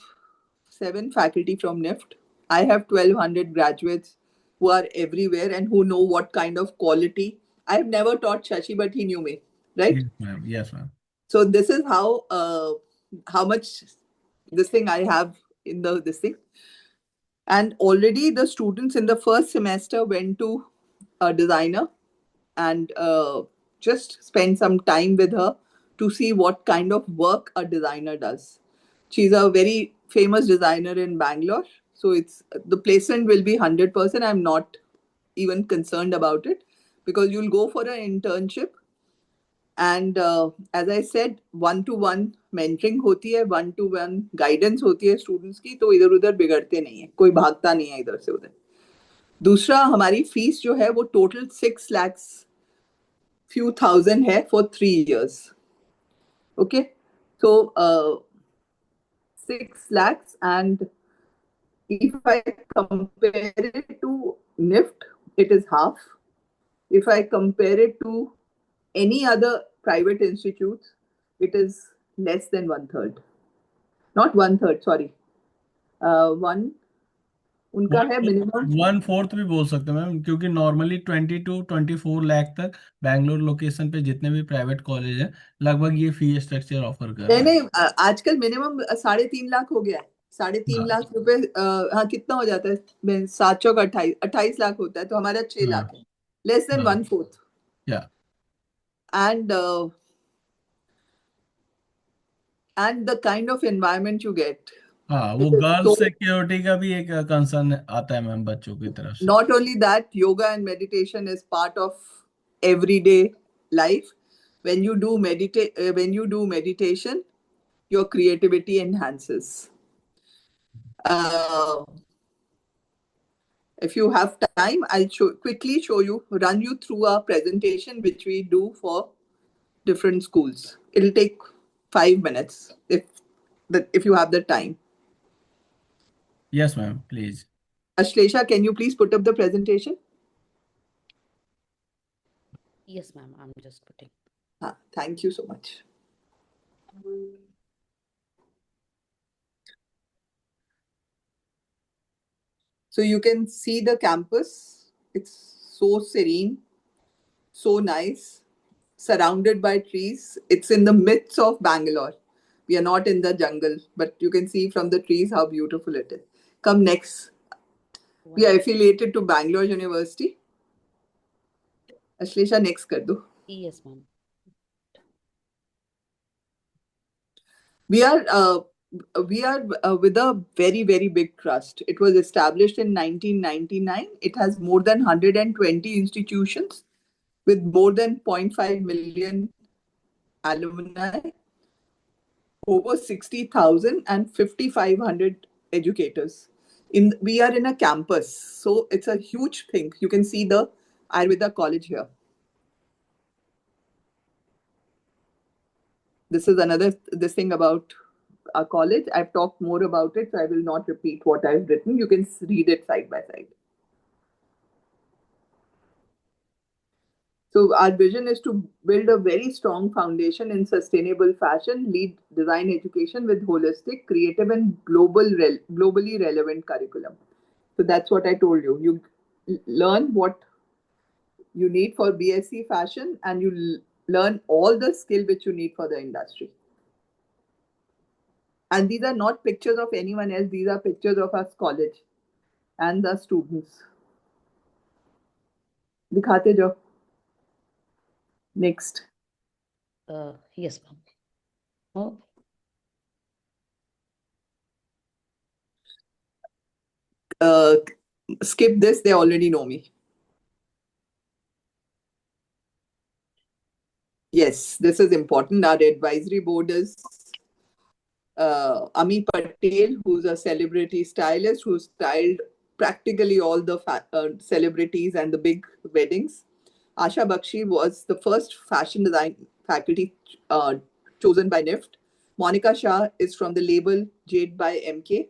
7 faculty from NIFT. I have 1,200 graduates who are everywhere and who know what kind of quality. I have never taught Shashi, but he knew me, right? Yes, ma'am. Yes, ma'am. So this is how much this thing I have in this thing. And already the students in the first semester went to a designer and just spend some time with her to see what kind of work a designer does. She's a very famous designer in Bangalore. So the placement will be 100%. I'm not even concerned about it because you'll go for an internship. And as I said, 1-to-1 mentoring होती है, 1-to-1 guidance होती है students की, तो इधर उधर बिगड़ते नहीं है, कोई भागता नहीं है इधर से उधर. दूसरा, हमारी फीस जो है वो total 6 lakhs few thousand hai for 3 years. Okay, so 6 lakhs, and if I compare it to NIFT, it is half. If I compare it to any other private institutes, it is less than 1/3. Not 1/3, sorry. One, उनका है minimum 1/4 भी बोल सकते हैं ma'am, क्योंकि normally 20 to 24 lakh तक Bangalore location पे जितने भी प्राइवेट कॉलेज हैं लगभग ये फी स्ट्रक्चर ऑफर कर रहे नहीं हैं. नहीं, आजकल मिनिमम 3.5 लाख हो गया है. 3.5 हाँ. लाख रुपए. हाँ, कितना हो जाता है? 7 चौक 28 लाख होता है, तो हमारा 6 हाँ. लाख है. लेस देन हाँ. 1/4. या. And the kind of environment you get, हाँ, वो it is girls so. Security का भी एक कंसर्न आता है मैम बच्चों की तरफ से. Not only that, yoga and meditation is part of everyday life. When you do meditation, your creativity enhances. Uh, if you have time, I'll quickly run you through a presentation which we do for different schools. It'll take 5 minutes if you have the time. Yes, ma'am, please. Ashlesha, can you please put up the presentation? Yes, ma'am. I'm just putting. Thank you so much. So you can see the campus. It's so serene, so nice, surrounded by trees. It's in the midst of Bangalore. We are not in the jungle, but you can see from the trees how beautiful it is. Come next. We are affiliated to Bangalore University. Ashlesha, next kar do. Yes, ma'am. We are with a very, very big trust. It was established in 1999. It has more than 120 institutions with more than 0.5 million alumni, over 60,000 and 5,500 educators. We are in a campus, so it's a huge thing. You can see the Ayurveda college here. This is this thing about our college. I've talked more about it, so I will not repeat what I've written. You can read it side by side. So our vision is to build a very strong foundation in sustainable fashion, lead design education with holistic, creative, and globally relevant curriculum. So that's what I told you. You learn what you need for BSc fashion, and you learn all the skill which you need for the industry. And these are not pictures of anyone else. These are pictures of our college and the students. दिखाते जाओ. Next. Yes, ma'am. Oh, Skip this, they already know me. Yes, this is important. Our advisory board is Ami Patel, who's a celebrity stylist who styled practically all the celebrities and the big weddings. Asha Bakshi was the first fashion design faculty chosen by NIFT. Monica Shah is from the label Jade by MK.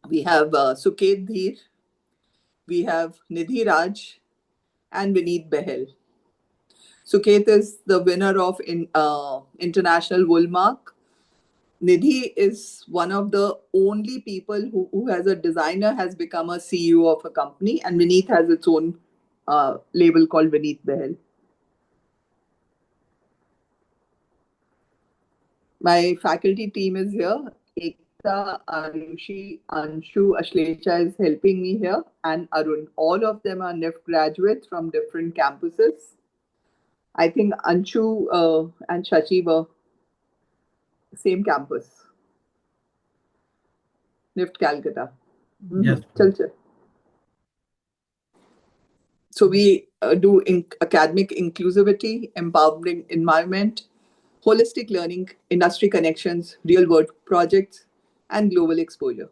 We have Suket Dheer, we have Nidhi Raj, and Vineet Behel. Suket is the winner of International Woolmark. Nidhi is one of the only people who has a designer, has become a CEO of a company, and Vineet has its own label called Vineet Behel. My faculty team is here. Ekta, Arushi, Anshu, Ashlecha is helping me here, and Arun. All of them are NIFT graduates from different campuses. I think Anshu and Shashi were same campus, NIFT Calcutta. Yes. Chal, chal. So we do academic inclusivity, empowering environment, holistic learning, industry connections, real world projects, and global exposure.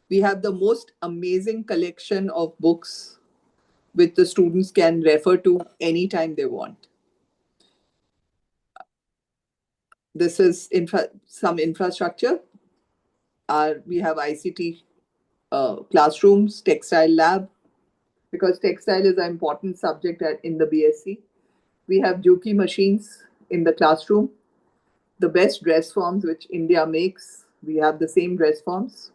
We have the most amazing collection of books which the students can refer to anytime they want. This is some infrastructure. We have ICT classrooms, textile lab, because textile is an important subject in the BSc. We have Juki machines in the classroom, the best dress forms which India makes. We have the same dress forms.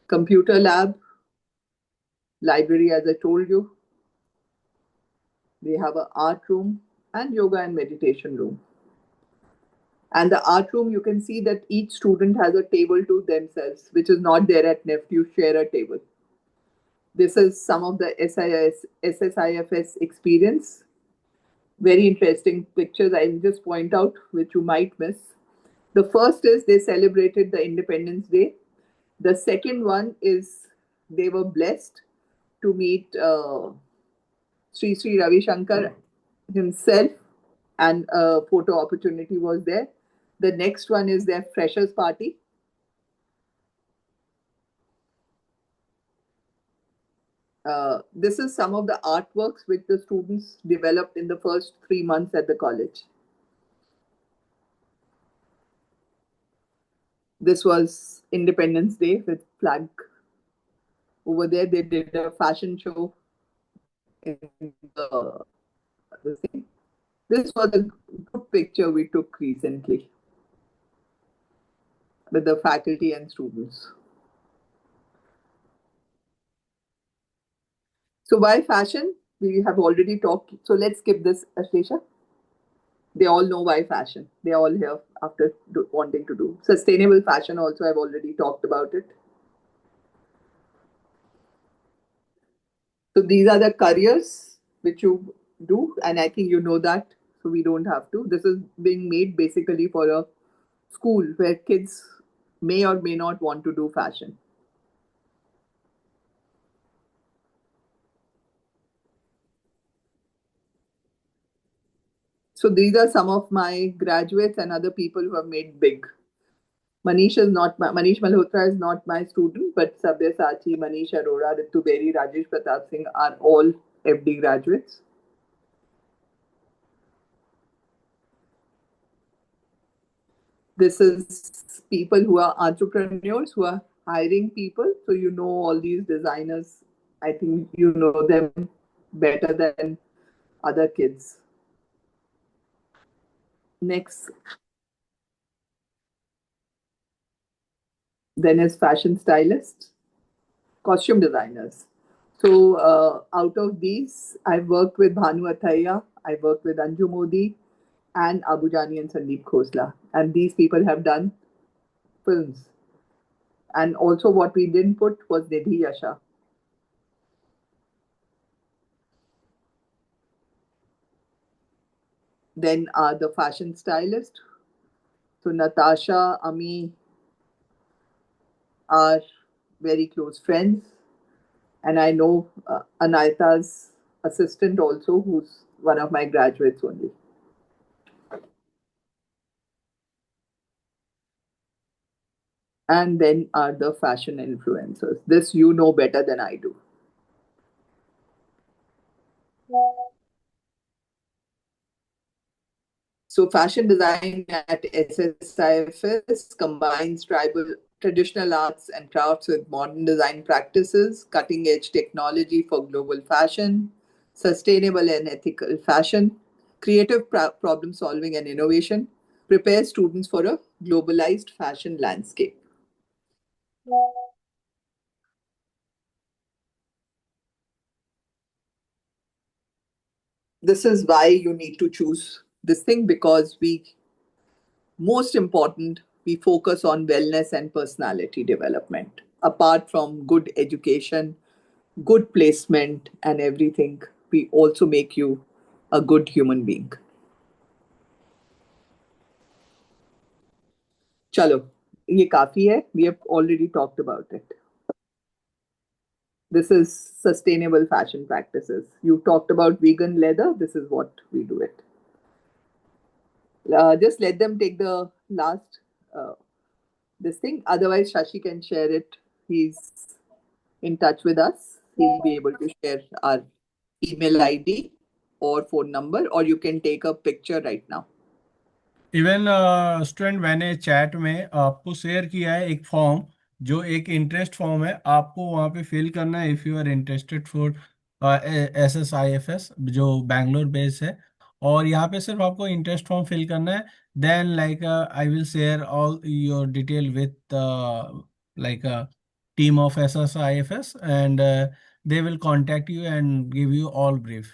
Computer lab, library, as I told you. We have an art room and yoga and meditation room. And the art room, you can see that each student has a table to themselves, which is not there at NIFT. You share a table. This is some of the SSIFS experience. Very interesting pictures. I'll just point out, which you might miss. The first is they celebrated the Independence Day. The second one is they were blessed to meet Sri Ravi Shankar himself, and a photo opportunity was there. The next one is their freshers party. This is some of the artworks which the students developed in the first 3 months at the college. This was Independence Day with flag. Over there, they did a fashion show in the thing. This was a group picture we took recently with the faculty and students. So why fashion? We have already talked. So let's skip this, Ashlesha. They all know why fashion. They are all here after wanting to do. Sustainable fashion also, I've already talked about it. So these are the careers which you do, and I think you know that, so we don't have to. This is being made basically for a school where kids may or may not want to do fashion. So these are some of my graduates and other people who have made big. Manish Malhotra is not my student, but Sabyasachi, Manish Arora, Ritu Beri, Rajesh Pratap Singh are all FD graduates. This is people who are entrepreneurs, who are hiring people. So you know all these designers. I think you know them better than other kids. Next. Then is fashion stylists, costume designers. So out of these, I've worked with Bhanu Athaya, I've worked with Anju Modi, and Abu Jani and Sandeep Khosla. And these people have done films. And also what we didn't put was Nidhi Yasha. Then the fashion stylist. So Natasha, Ami are very close friends. And I know Anayata's assistant also, who's one of my graduates only. And then are the fashion influencers. This you know better than I do. So fashion design at SSIFS combines traditional arts and crafts with modern design practices, cutting edge technology for global fashion, sustainable and ethical fashion, creative problem solving and innovation, prepares students for a globalized fashion landscape. This is why you need to choose this thing, because most important, we focus on wellness and personality development. Apart from good education, good placement, and everything, we also make you a good human being. चलो, ये काफी है. We have already talked about it. This is sustainable fashion practices. You talked about vegan leather. This is what we do it. Just let them take the last this thing. Otherwise, Shashi can share it. He's in touch with us. He'll be able to share our email ID or phone number, or you can take a picture right now. Even student मैंने chat में आपको share किया है एक form, जो एक interest form है, आपको वहाँ पे फिल करना है if you are interested for SSIFS जो बैंगलोर बेस है। और यहाँ पे सिर्फ आपको इंटरेस्ट फॉर्म फिल करना है, then like I will share all your detail with like team of SSIFS and they will contact you and give you all brief.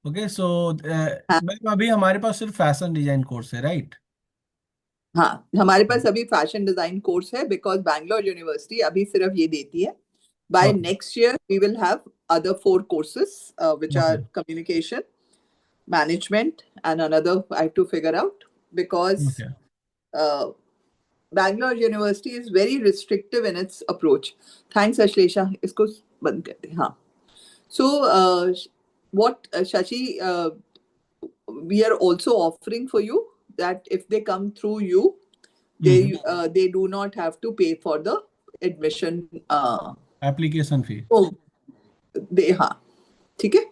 Okay so ma'am अभी हमारे पास सिर्फ फैशन डिजाइन कोर्स है, right? हाँ, हमारे पास अभी फैशन डिजाइन कोर्स है, बिकॉज बैंगलोर यूनिवर्सिटी अभी सिर्फ ये देती है. By next year, we will have other 4 courses, which are communication, management, and another I have to figure out, because Bangalore University is very restrictive in its approach. Thanks, Ashlesha. इसको बंद करते हैं. हाँ. So, what Shashi, we are also offering for you that if they come through you, they do not have to pay for the admission application fee. हाँ, ठीक है.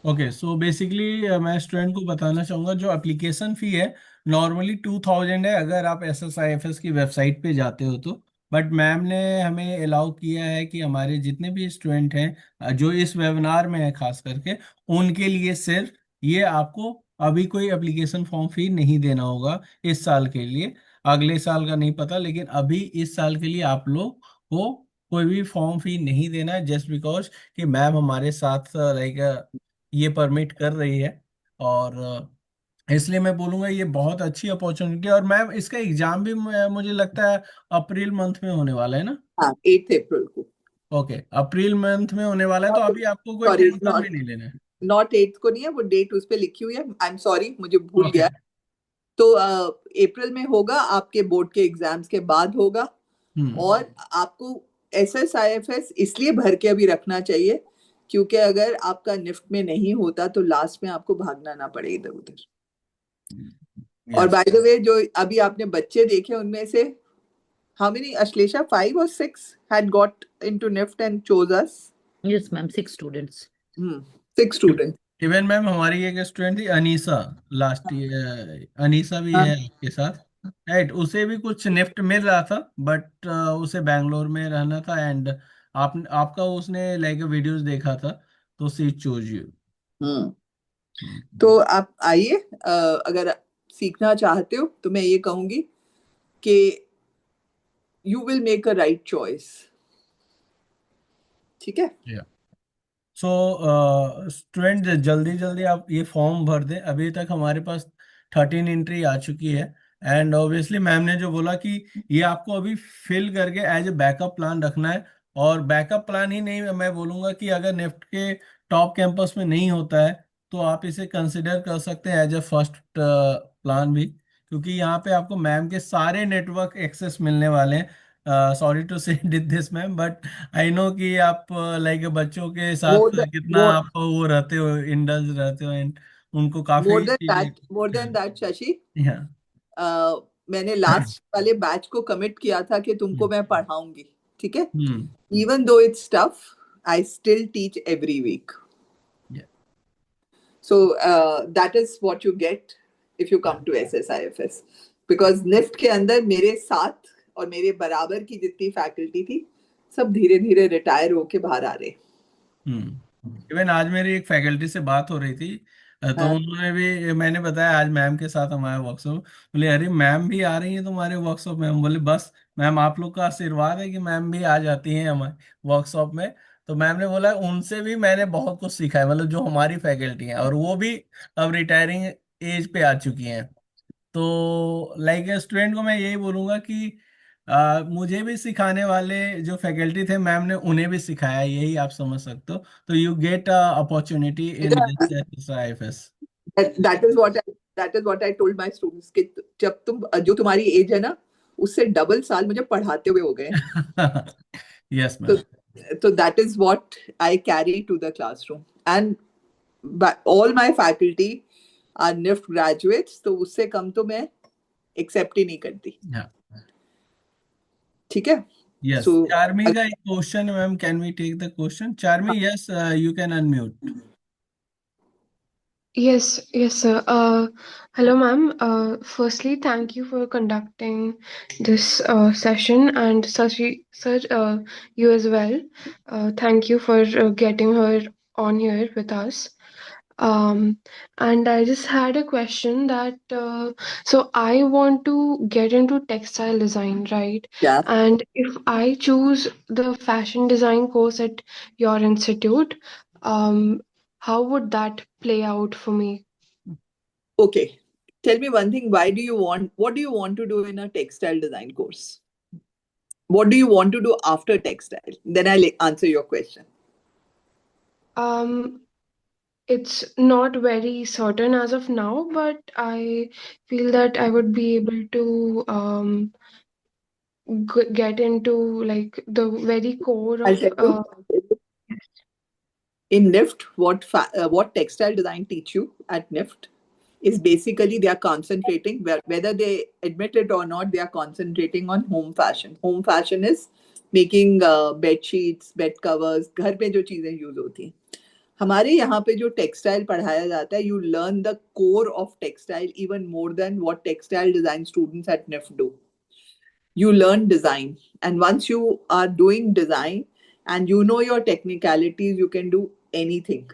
Okay so basically मैं student को बताना चाहूँगा जो एप्लीकेशन फ़ी है normally 2000 है अगर आप SSIFS की वेबसाइट पे जाते हो तो। बट मैम ने हमें अलाउ किया है कि हमारे जितने भी स्टूडेंट हैं जो इस वेबिनार में है खास करके, उनके लिए सिर्फ ये आपको अभी कोई एप्लीकेशन फॉर्म फी नहीं देना होगा इस साल के लिए। अगले साल का नहीं पता, लेकिन अभी इस साल के लिए आप लोग को कोई भी फॉर्म फी नहीं देना है, जस्ट बिकॉज कि मैम हमारे साथ लाइक ये परमिट कर रही है। और इसलिए मैं बोलूंगा ये बहुत अच्छी अपॉर्चुनिटी है। और मैम इसका एग्जाम भी मुझे लगता है अप्रैल मंथ में होने वाला है ना? हाँ, 8 अप्रैल को. ओके अप्रैल मंथ में होने वाला है, तो अभी आपको कोई सॉरी, टेंशन भी नहीं लेना है। नॉट 8 को नहीं है, वो डेट उस पे लिखी हुई है. आई एम सॉरी, मुझे भूल ओके गया. तो अप्रैल में होगा, आपके बोर्ड के एग्जाम्स के बाद होगा. और आपको SSIFS इसलिए भर के अभी रखना चाहिए क्योंकि अगर आपका निफ्ट में नहीं होता तो लास्ट में आपको भागना ना पड़े इधर उधर. और बाय द वे, जो अभी आपने बच्चे देखे उनमें से how many, Ashlesha, 5 or 6 had got into NIFT and chose us? Yes, ma'am. 6 students. 6 students. Even ma'am हमारी एक स्टूडेंट थी अनीसा, लास्ट ईयर अनीसा भी है आपके साथ, राइट? उसे भी कुछ निफ्ट मिल रहा था, बट उसे बैंगलोर में रहना था एंड आपका उसने लाइक वीडियोस देखा था तो सी चूज यू। तो आप आइए, अगर सीखना चाहते हो तो मैं ये कहूंगी कि you will make a right choice. ठीक है. सो स्टूडेंट जल्दी जल्दी आप ये फॉर्म भर दें। अभी तक हमारे पास 13 एंट्री आ चुकी है एंड ऑब्वियसली मैम ने जो बोला कि ये आपको अभी फिल करके एज ए बैकअप प्लान रखना है, और बैकअप प्लान ही नहीं, मैं बोलूंगा कि अगर निफ्ट के टॉप कैंपस में नहीं होता है तो आप इसे कंसिडर कर सकते हैं एज ए फर्स्ट प्लान भी, क्योंकि यहाँ पे आपको मैम के सारे नेटवर्क एक्सेस मिलने वाले हैं। सॉरी टू से this ma'am, but I know कि आप लाइक बच्चों के साथ More than कितना more आप वो रहते हो, इंडल्ज रहते हो, एंड उनको काफी चीजें। more than that, Shashi. हाँ। मैंने लास्ट वाले बैच को कमिट किया था कि तुमको मैं पढ़ाऊंगी, ठीक है? हम्म। Even though it's tough, I still teach every week. Yeah. So that is what you get if you come to SSIFS. Because NIFT के अंदर मेरे साथ और मेरे बराबर की जितनी फैकल्टी थी, सब धीरे धीरे रिटायर होके बाहर आ रहे। इवन आज मेरी एक फैकल्टी से बात हो रही थी, तो हाँ। उन्होंने भी, मैंने बताया आज मैम के साथ हमारे वर्कशॉप, बोले अरे मैम भी आ रही है तुम्हारे वर्कशॉप में। हम बोले बस मैम आप लोग का आशीर्वाद है कि मैम भी आ जाती हैं हमारे वर्कशॉप में। तो मैम ने बोला उनसे भी मैंने बहुत कुछ सीखा है, मतलब जो हमारी फैकल्टी हैं, और वो भी अब रिटायरिंग एज पे आ चुकी हैं। तो लाइक स्टूडेंट को मैं यही बोलूंगा कि मुझे भी सिखाने वाले जो फैकल्टी थे मैम ने उन्हें भी सिखाया, यही आप समझ सकते हो। तो you get opportunity in this IFS. That is what I told my students कि जब तुम जो तुम्हारी एज है ना, उससे डबल साल मुझे पढ़ाते हुए हो गए। यस तो ma'am. that is what I carry to the classroom, and all my faculty are NIFT graduates, तो उससे कम तो मैं एक्सेप्ट ही नहीं करती, ठीक है? यस, So चार्मी का एक क्वेश्चन है ma'am, can we take the question? Charmi, yes, you can unmute. Yes, yes, sir. Hello, ma'am. Firstly, thank you for conducting this session, and Sashi, sir, you as well. Thank you for getting her on here with us. Um, and I just had a question that so I want to get into textile design, right? yeah, And if I choose the fashion design course at your institute, um, how would that play out for me? okay. Tell me one thing. What do you want to do in a textile design course? What do you want to do after textile? Then I'll answer your question. Um, it's not very certain as of now, but I feel that I would be able to get into like the very core I'll of tell you. In NIFT, what textile design teach you at NIFT is basically they are concentrating, whether they admit it or not, they are concentrating on home fashion. Home fashion is making bed sheets, bed covers, घर पे जो चीजें use होती हैं। हमारे यहाँ पे जो टेक्सटाइल पढ़ाया जाता है, you learn the core of textile even more than what textile design students at NIFT do. You learn design, and once you are doing design and you know your technicalities, you can do anything.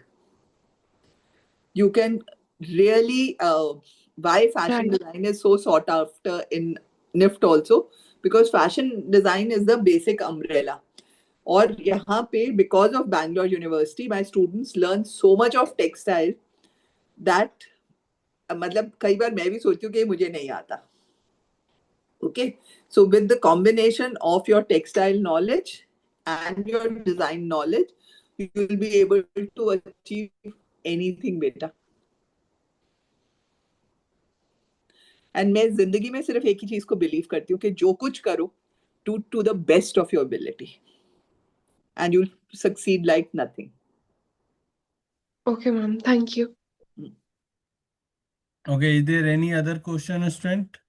You can really why fashion right. design is so sought after in NIFT also, because fashion design is the basic umbrella. और यहाँ पे because of Bangalore University, my students learn so much of textile that मतलब कई बार मैं भी सोचती हूँ कि मुझे नहीं आता. Okay, so with the combination of your textile knowledge and your design knowledge, you will be able to achieve anything better. And मैं जिंदगी में सिर्फ एक ही चीज को बिलीव करती हूँ कि जो कुछ करो, to the best of your ability and you succeed like nothing. Okay, ma'am. Thank you. Okay, is there any other question, student?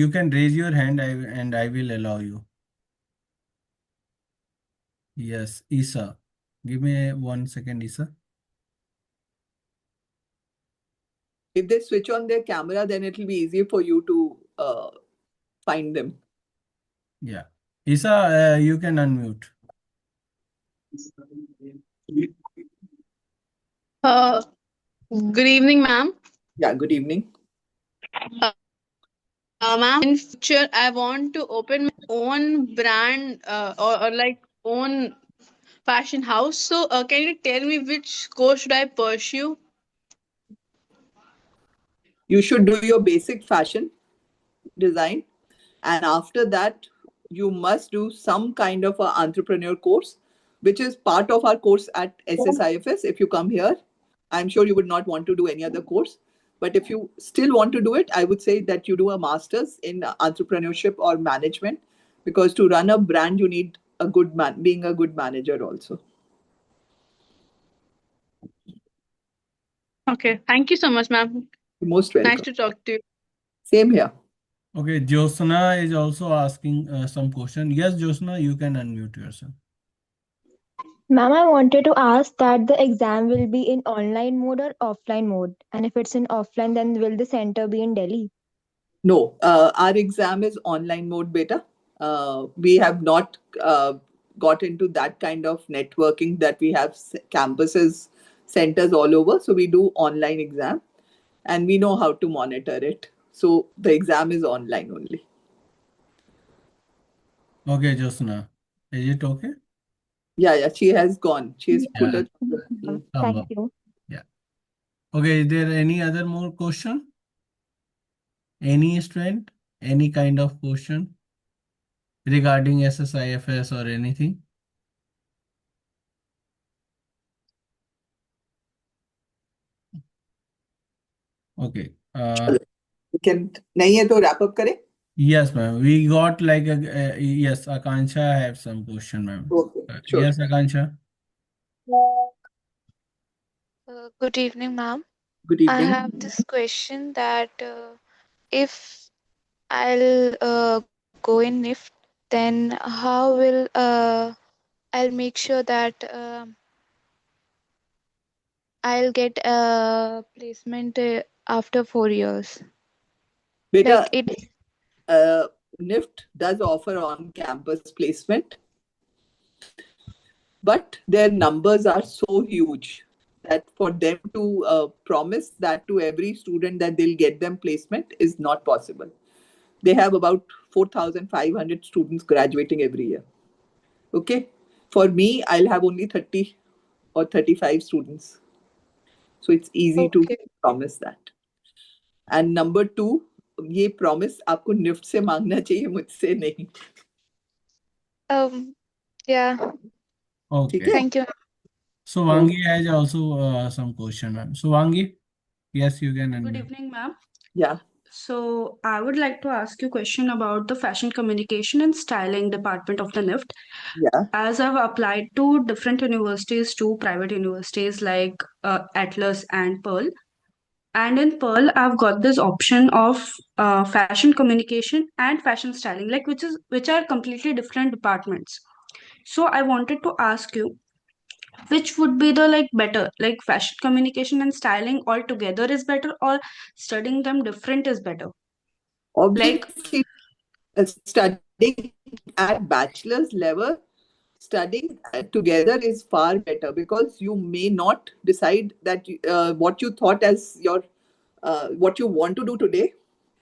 You can raise your hand, and I will allow you. Yes, Isa. Give me 1 second, Isa. If they switch on their camera, then it will be easier for you to find them. Yeah. Isa, you can unmute. Uh, Good evening, ma'am. Yeah, good evening. Ma'am, in future, I want to open my own brand or like own fashion house. So, can you tell me which course should I pursue? You should do your basic fashion design, and after that you must do some kind of an entrepreneur course, which is part of our course at SSIFS. If you come here, I'm sure you would not want to do any other course, but if you still want to do it, I would say that you do a master's in entrepreneurship or management, because to run a brand you need a good man, being a good manager also. Okay. Thank you so much, ma'am. You're most Nice welcome. to talk to you. Same here. Okay, Josna is also asking some question. Yes, Josna, you can unmute yourself. Ma'am, I wanted to ask that the exam will be in online mode or offline mode? And if it's in offline, then will the center be in Delhi? No, our exam is online mode, beta. We have not got into that kind of networking that we have campuses, centers all over. So we do online exam, and we know how to monitor it. So the exam is online only. Okay, Josna, is it okay? Yeah, she has gone. She has put Yeah. it. Mm. Thank you. Yeah. Okay, is there any other more question? Any student? Any kind of question regarding SSIFS or anything? Okay. Can नहीं है तो wrap up करें? Yes, ma'am. We got like a yes. Akansha have some question, ma'am. Okay, sure. Yes, Akansha. Good evening, ma'am. Good I evening. have this question that if I'll go in NIFT, then how will I'll make sure that I'll get a placement after 4 years? Beta, Like it. NIFT does offer on-campus placement, but their numbers are so huge that for them to promise that to every student that they'll get them placement is not possible. They have about 4,500 students graduating every year. Okay. For me, I'll have only 30 or 35 students. So it's easy to Okay. promise that. And number two, ये promise आपको NIFT से मांगना चाहिए, मुझसे नहीं. Yeah. Okay. ठीक है? Thank you. So Vangi has also some question, ma'am. So Vangi, yes, you can Good unmute. evening, ma'am. Yeah. So I would like to ask you a question about the fashion communication and styling department of the NIFT. Yeah. As I've applied to different universities, to private universities like Atlas and Pearl. And in Pearl, I've got this option of fashion communication and fashion styling, like which are completely different departments. So I wanted to ask you, which would be the like better, like fashion communication and styling all together is better, or studying them different is better? Like, Obviously, studying at bachelor's level, studying together is far better, because you may not decide that what you thought as your what you want to do today.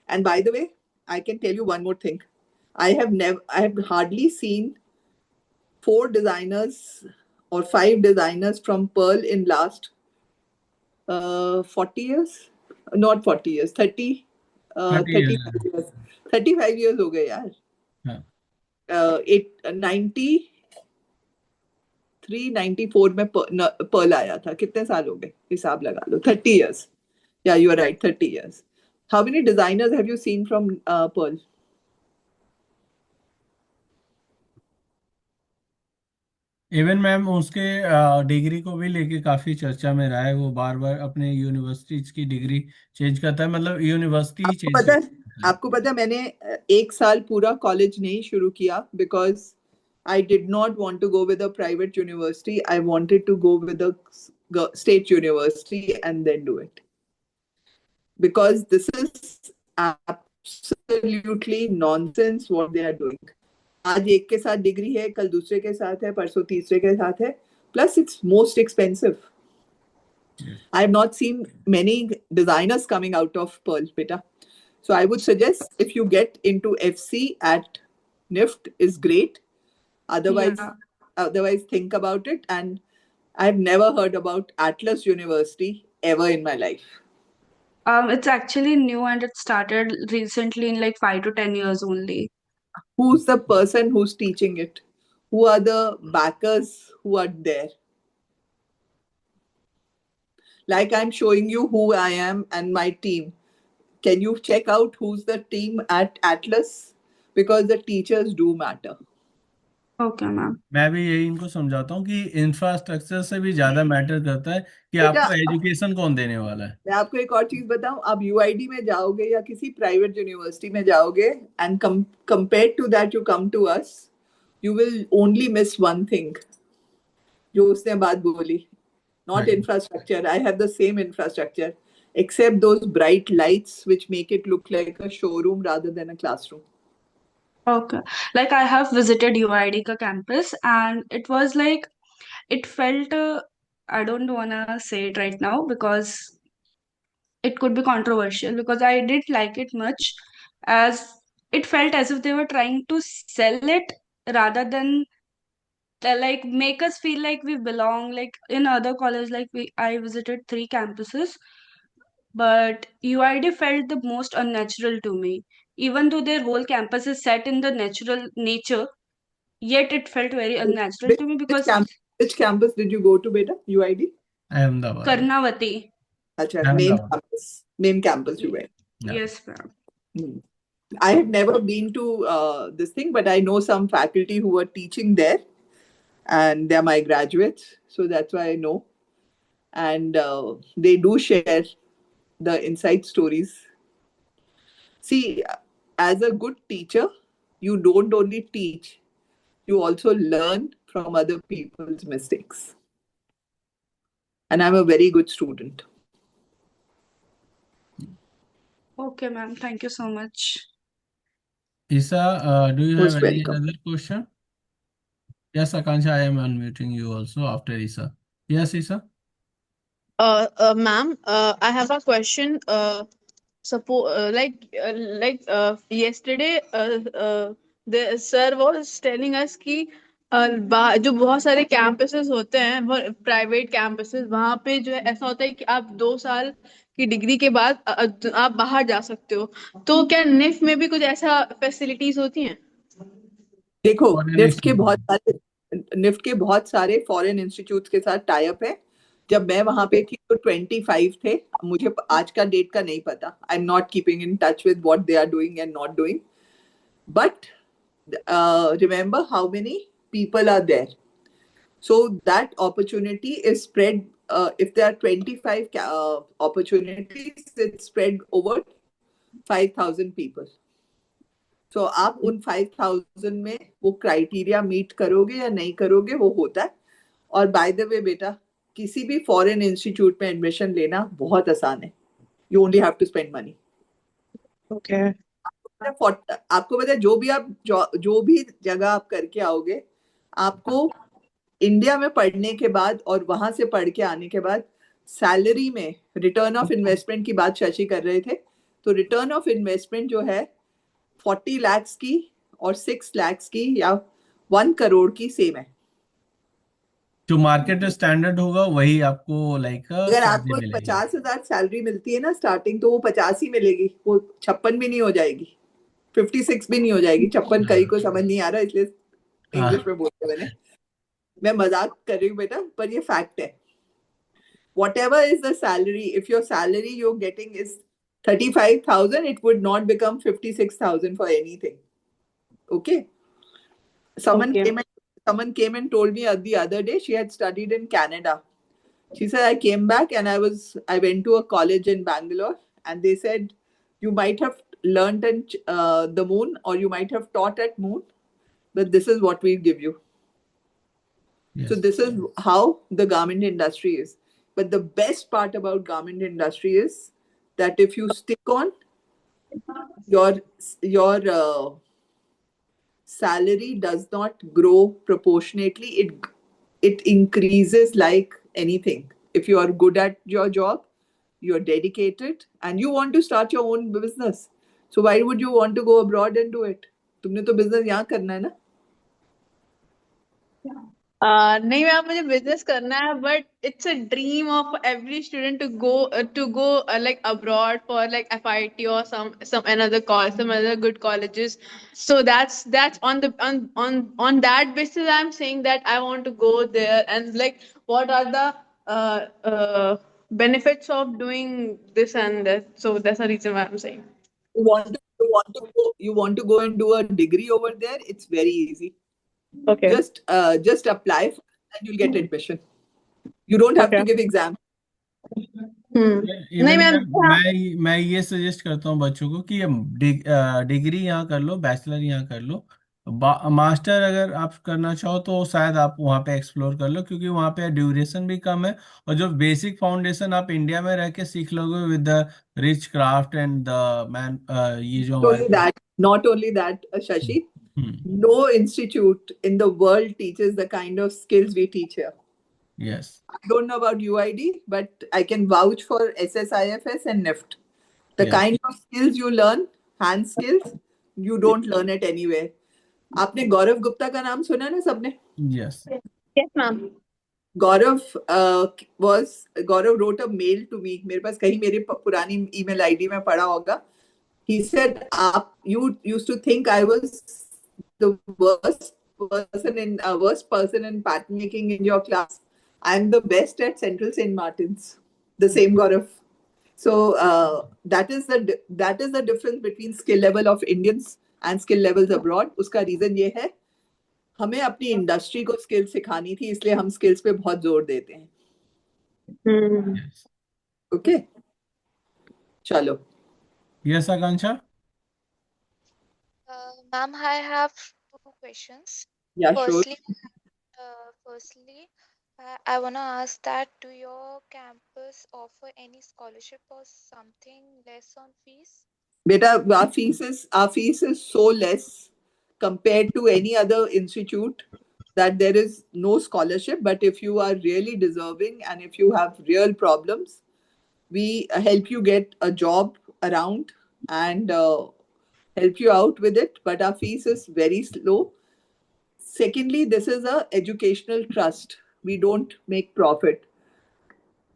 And by the way, I can tell you one more thing. I have hardly seen 4 designers or 5 designers from Pearl in last 40 years. Not 40 years, 30 30 years. 35 years. 35 years हो गए यार. Yeah. 93-94 में Perl आया था. कितने साल हो गए, हिसाब लगा लो. 30 years. Yeah, you are right, 30 years. How many designers have you seen from Pearl? Even ma'am उसके डिग्री को भी लेके काफी चर्चा में रहा है. वो बार बार अपने यूनिवर्सिटीज की डिग्री चेंज करता है, मतलब यूनिवर्सिटी ही चेंज करता है. आपको पता है मैंने 1 साल पूरा कॉलेज नहीं शुरू किया, because I did not want to go with a private university. I wanted to go with a state university and then do it. Because this is absolutely nonsense what they are doing. आज एक के साथ degree है, कल दूसरे के साथ है, परसों तीसरे के साथ है. Plus it's most expensive. I have not seen many designers coming out of Pearl, beta. So I would suggest if you get into FC at NIFT is great. Otherwise think about it. And I've never heard about Atlas University ever in my life. It's actually new and it started recently in like 5 to 10 years only. Who's the person who's teaching it? Who are the backers who are there? Like I'm showing you who I am and my team. Can you check out who's the team at Atlas? Because the teachers do matter. Okay, ma'am. मैं भी यही इनको समझाता हूँ कि infrastructure से भी ज्यादा मैटर करता है कि बेटा, आपको एजुकेशन कौन देने वाला है। मैं आपको एक और चीज बताऊं, आप यूआईडी में जाओगे या किसी प्राइवेट यूनिवर्सिटी में जाओगे and compare to that you come to us, you will only miss one thing जो उसने बात बोली, not infrastructure. I have the same infrastructure, except those bright lights which make it look like a showroom rather than a classroom. Okay. Like I have visited UID ka campus and it was like it felt I don't wanna say it right now because it could be controversial because I didn't like it much as it felt as if they were trying to sell it rather than like make us feel like we belong like in other college like I visited 3 campuses but UID felt the most unnatural to me even though their whole campus is set in the natural nature yet it felt very unnatural Which, to me which, because camp, which campus did you go to, beta? UID? Ahmedabad. Karnavati. Acha, Ahmedabad. main campus you went. Yes, ma'am. Hmm. I have never been to this thing, but I know some faculty who are teaching there, and they're my graduates, so that's why I know. And they do share the inside stories. See, as a good teacher, you don't only teach, you also learn from other people's mistakes. And I'm a very good student. Okay, ma'am. Thank you so much. Isa, do you have Most any welcome. other question? Yes, Akansha, I am unmuting you also after Isa. Yes, Isa. Ma'am, I have a question. Suppose, yesterday, the sir was telling us कि जो बहुत सारे campuses होते हैं वो private campuses वहाँ पे जो है ऐसा होता है कि आप 2 साल की डिग्री के बाद आप बाहर जा सकते हो, तो क्या निफ्ट में भी कुछ ऐसा फैसिलिटीज होती हैं? देखो, Foreign निफ्ट के बहुत सारे फॉरेन इंस्टीट्यूट्स के साथ टाई अप है। जब मैं वहां पे थी तो 25 थे। मुझे आज का डेट का नहीं पता। I am not keeping in touch with what they are doing and not doing, but remember how many people are there. So that opportunity is spread. If there are 25 opportunities, it's spread over 5,000 people. So आप उन 5,000 में वो criteria meet करोगे या नहीं करोगे वो होता है। और बाय द वे बेटा, किसी भी फॉरेन इंस्टीट्यूट में एडमिशन लेना बहुत आसान है। You only have to spend money. Okay. आपको पता है, जो भी जगह आप करके आओगे, आपको इंडिया में पढ़ने के बाद और वहां से पढ़ के आने के बाद सैलरी में रिटर्न ऑफ इन्वेस्टमेंट की बात शशि कर रहे थे, तो रिटर्न ऑफ इन्वेस्टमेंट जो है 40 लाख की और 6 लाख की या 1 करोड़ की सेम है। जो मार्केट स्टैंडर्ड होगा वही आपको लाइक अगर सैलरी आपको मिलेगी। 50,000 सैलरी मिलती है ना स्टार्टिंग, तो वो 50 ही मिलेगी, वो 56 भी नहीं हो जाएगी, 56 भी नहीं हो जाएगी। 56 कहीं को समझ नहीं आ रहा, इसलिए इंग्लिश में बोलते मैंने। मैं मजाक कर रही हूँ बेटा, पर ये फैक्ट है। Whatever is the salary, if your salary you're getting is 35,000, it would not become 56,000 for anything. Okay? Someone Okay. someone came and told me the other day she had studied in Canada. She said, I came back and I went to a college in Bangalore, and they said, you might have learned at the moon, or you might have taught at moon, but this is what we give you. Yes. So this is how the garment industry is. But the best part about garment industry is that if you stick on, your salary does not grow proportionately. It increases like anything. If you are good at your job, you're dedicated, and you want to start your own business. So why would you want to go abroad and do it? तुमने तो business यहाँ करना है ना? नहीं ma'am मुझे business करना है but it's a dream of every student to go like abroad for like FIT or some another college, some other good colleges. So that's on that basis I'm saying that I want to go there, and like what are the uh, uh, benefits of doing this and that. So that's the reason why I'm saying. You want to go and do a degree over there? It's very easy. Okay. Just apply for it and you'll get admission. You don't have Okay. to give exam. नहीं even ma'am. मैं ये suggest करता हूँ बच्चों को कि degree यहाँ कर लो, बैचलर यहाँ कर लो, मास्टर अगर आप करना चाहो तो शायद आप वहाँ पे एक्सप्लोर कर लो, क्योंकि वहाँ पे ड्यूरेशन भी कम है, और जो बेसिक फाउंडेशन आप इंडिया में रह के सीख लोगे with the rich craft and the man, ये जो Not only हमारे. that, not only that, Shashi, hmm. no institute in the world teaches the kind of skills we teach here. Yes. I don't know about UID, but I can vouch for SSIFS and NIFT. The Yes. kind of skills you learn, hand skills, you don't learn it anywhere. आपने गौरव गुप्ता का नाम सुना ना सबने? Yes. Yes ma'am. Gaurav wrote a mail to me. मेरे पास कहीं मेरे पुरानी email ID में पड़ा होगा. He said, you used to think I was the worst person in pattern making in your class. I'm the best at Central St. Martin's. The same Gaurav. So that is the difference between skill level of Indians and skill levels abroad. उसका reason ये है, हमें अपनी industry को skills सिखानी थी, इसलिए हम स्किल्स पे बहुत जोर देते हैं. Yes. ओके, चलो. Yes, Akansha? Ma'am, I have two questions. या sure. Firstly, I want to ask that do your campus offer any scholarship or something less on fees? बेटा, our fees is so less compared to any other institute that there is no scholarship. But if you are really deserving and if you have real problems, we help you get a job around and help you out with it. But our fees is very low. Secondly, this is a educational trust. We don't make profit.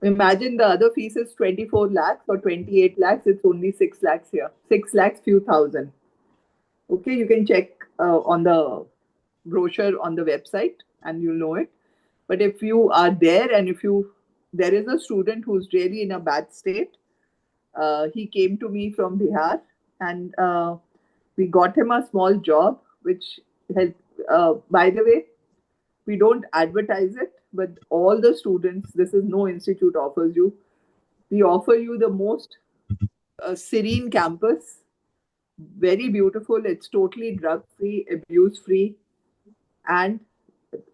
Imagine the other fees is 24 lakhs or 28 lakhs. It's only 6 lakhs here. 6 lakhs, few thousand. Okay, you can check on the brochure on the website and you'll know it. But if you are there and there is a student who's really in a bad state, he came to me from Bihar and we got him a small job, which helped. By the way, we don't advertise it, but all the students, this is no institute offers you. We offer you the most serene campus, very beautiful. It's totally drug free, abuse free, and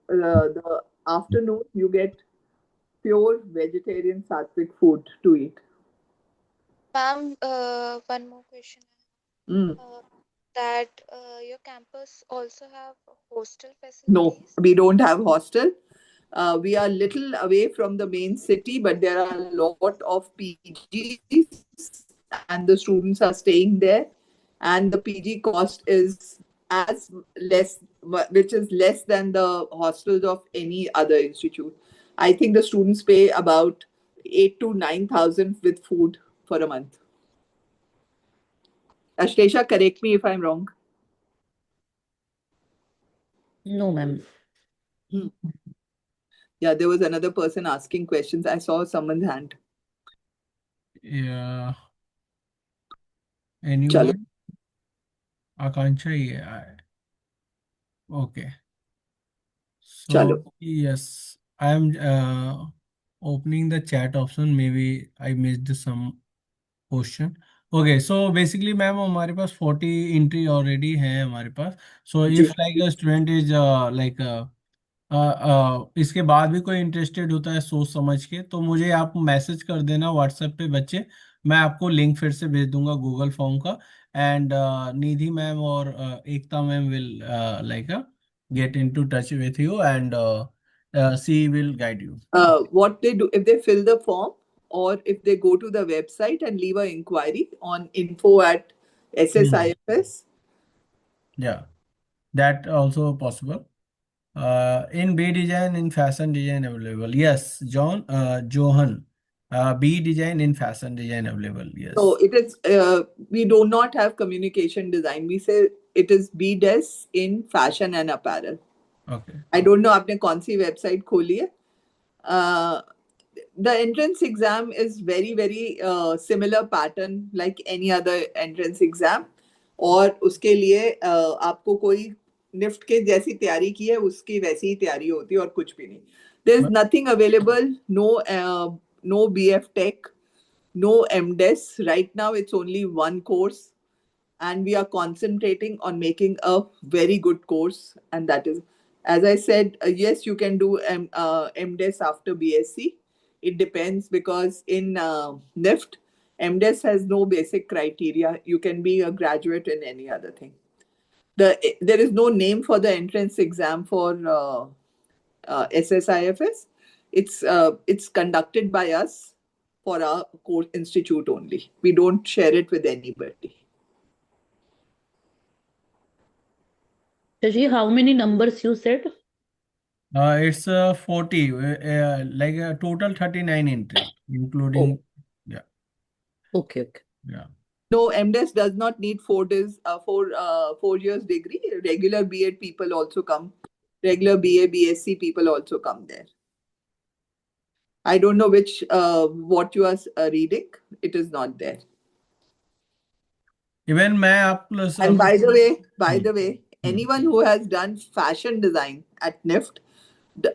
the afternoon you get pure vegetarian sattvic food to eat. Ma'am, one more question. Mm. That your campus also have hostel No, facilities? we don't have hostel. We are little away from the main city, but there are a lot of PGs and the students are staying there. And the PG cost is as less, which is less than the hostels of any other institute. I think the students pay about 8 to 9,000 with food for a month. Ashlesha, correct me if I'm wrong. No, ma'am. Yeah, there was another person asking questions. I saw someone's hand. Yeah. Chalo. Anyone? Akansha, yeah. Okay. Chalo. So, yes, I am opening the chat option. Maybe I missed some question. Okay, so basically, ma'am हमारे पास 40 entry already है हमारे पास. So ji. if like a student is like इसके बाद भी कोई interested होता है सोच समझ के, तो मुझे आप मैसेज कर देना व्हाट्सएप पे बच्चे. मैं आपको लिंक फिर से भेज दूंगा गूगल फॉर्म का. एंड निधि मैम और Ekta ma'am will like get into touch with you, and she will guide you. What they do, if they fill the form or if they go to the website and leave an inquiry on info@SSIFS. Yeah, that also possible. In B design, in fashion design available. Yes, Johan. B design in fashion design available. So Yes. it is, we do not have communication design. We say it is B.Des in fashion and apparel. Okay. I don't know आपने कौन सी website खोली है. The entrance exam is very similar pattern like any other entrance exam. और उसके लिए आपको कोई NIFT के जैसी तैयारी की है उसकी वैसी ही तैयारी होती है और कुछ भी नहीं. There is nothing available. No BF Tech, no MDes. Right now, it's only one course, and we are concentrating on making a very good course. And that is, as I said, yes, you can do MDes after BSc. It depends because in NIFT, MDes has no basic criteria. You can be a graduate in any other thing. There is no name for the entrance exam for SSIFS. It's conducted by us for our course institute only. We don't share it with anybody. Shashi, how many numbers you said? It's 40, like a total 39 entry, Oh, including, yeah, okay. yeah. No, MDes does not need 4 days, 4 years degree. Regular B.Ed people also come. Regular BA, BSc people also come there. I don't know which what you are reading. It is not there. Even मैं आप plus And by the Hmm. way, anyone who has done fashion design at NIFT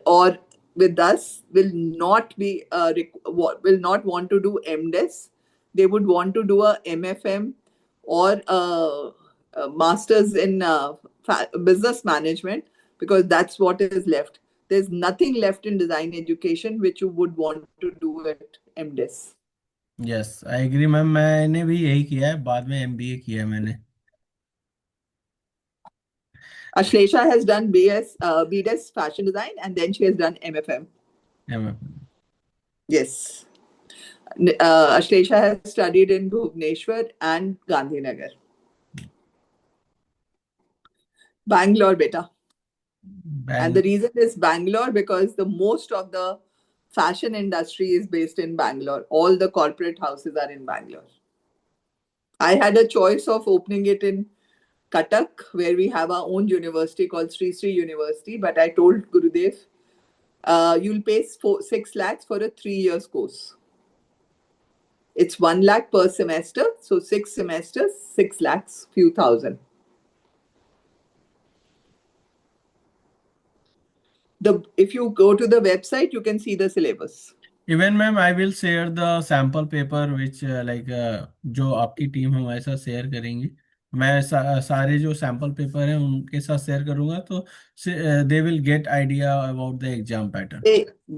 or with us will not be will not want to do MDes. They would want to do a M.F.M or a master's in business management because that's what is left. There's nothing left in design education which you would want to do at MDes. Yes, I agree ma'am, मैंने भी यही किया है, बाद में MBA किया है मैंने. Ashlesha has done BDes fashion design and then she has done M.F.M. M.F.M. Yes. Ashlesha has studied in Bhubaneswar and Gandhinagar. Bangalore, beta. And the reason is Bangalore because the most of the fashion industry is based in Bangalore. All the corporate houses are in Bangalore. I had a choice of opening it in Cuttack, where we have our own university called Sri Sri University. But I told Gurudev, you'll pay 6 lakhs for a 3 years course. It's 1 lakh per semester. So 6 semesters, 6 lakhs, few thousand. If you go to the website, you can see the syllabus. Even ma'am I will share the sample paper which like जो आपकी team हमारे साथ share करेंगी, मैं सारे जो sample paper हैं उनके साथ शेयर करूंगा, तो they will get idea about the exam pattern.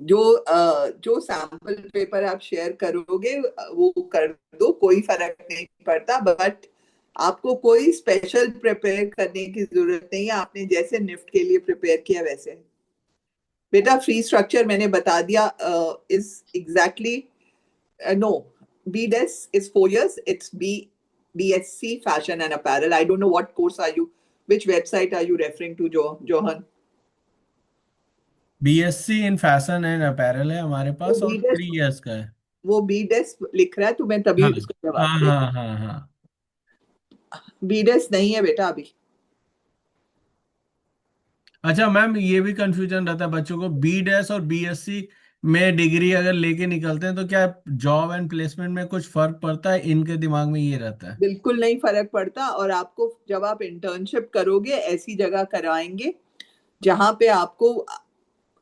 जो सैंपल पेपर आप शेयर करोगे वो कर दो, कोई फर्क नहीं पड़ता. बट आपको कोई स्पेशल प्रिपेयर करने की जरूरत नहीं है. आपने जैसे निफ्ट के लिए प्रिपेयर किया वैसे. बेटा फ्री स्ट्रक्चर मैंने बता दिया. Is exactly no. BDes is 4 years. It's BSc Fashion and Apparel. I don't know what course are you, which website are you referring to, Johan? BSc in fashion and apparel है हमारे वो पास और BDes 3 years का है. वो BDes लिख रहा है तो मैं तभी हाँ उसका हाँ जवाब दे. हाँ हाँ हाँ. BDes नहीं है बेटा अभी. अच्छा मैम, ये भी कंफ्यूजन रहता है बच्चों को, B.Des और BSc में डिग्री अगर लेके निकलते हैं तो क्या जॉब एंड प्लेसमेंट में कुछ फर्क पड़ता है? इनके दिमाग में ये रहता है. बिल्कुल नहीं फर्क पड़ता. और आपको जब आप इंटर्नशिप करोगे ऐसी जगह करवाएंगे जहां पे आपको,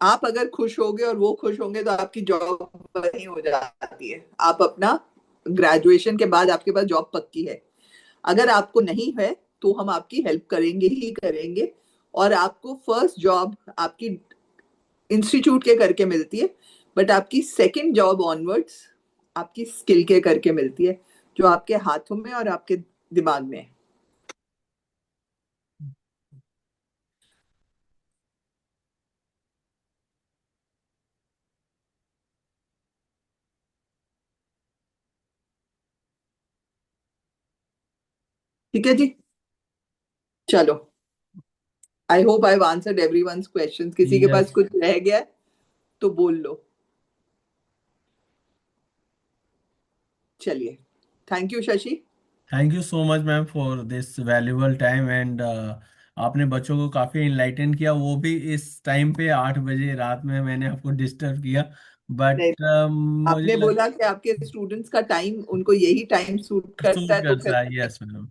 आप अगर खुश होगे और वो खुश होंगे तो आपकी जॉब वहीं हो जाती है. आप अपना ग्रेजुएशन के बाद आपके पास जॉब पक्की है. अगर आपको नहीं है तो हम आपकी हेल्प करेंगे ही करेंगे. और आपको फर्स्ट जॉब आपकी इंस्टीट्यूट के करके मिलती है, बट आपकी सेकंड जॉब ऑनवर्ड्स आपकी स्किल के करके मिलती है जो आपके हाथों में और आपके दिमाग में है. ठीक है जी, चलो. I hope I answered everyone's questions. किसी के पास Yes. कुछ रह गया है तो बोल लो. चलिए, thank you Shashi. Thank you so much ma'am for this valuable time and आपने बच्चों को काफी इनलाइटन किया, वो भी इस टाइम पे 8 बजे रात में मैंने आपको डिस्टर्ब किया, नहीं, बट मुझे आपने बोला कि आपके स्टूडेंट्स का टाइम, उनको यही टाइम सूट करता सूट है, तो करता फिर है. यस मैम,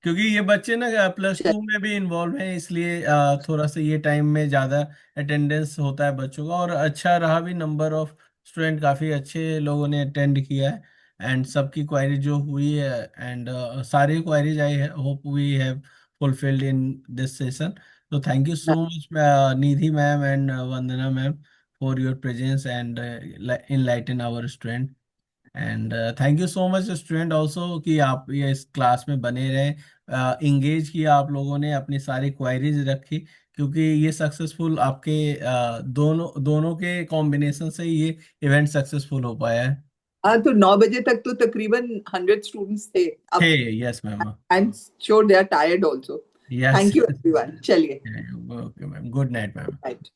क्योंकि ये बच्चे ना +2 चलिए. में भी इन्वॉल्व हैं, इसलिए थोड़ा सा ये टाइम में ज़्यादा अटेंडेंस होता है बच्चों का, और अच्छा रहा भी, नंबर ऑफ स्टूडेंट काफ़ी अच्छे लोगों ने अटेंड किया है. एंड सबकी क्वारी जो हुई है, एंड सारी queries I hope we have fulfilled in this session. तो thank you so much Nidhi ma'am and Vandana ma'am for your presence and enlighten our student. And thank you so much student also कि आप ये इस class में बने रहे, engage किया आप लोगों ने, अपनी सारी क्वायरीज रखी, क्योंकि ये सक्सेसफुल आपके दोनों दोनों के कॉम्बिनेशन से ही ये इवेंट सक्सेसफुल हो पाया है. हाँ, तो 9 बजे तक तो तकरीबन 100 स्टूडेंट्स थे. हे, अब yes ma'am. I am sure they are tired also. Yes. Thank you everyone. चलिए, okay ma'am, good night ma'am. Right.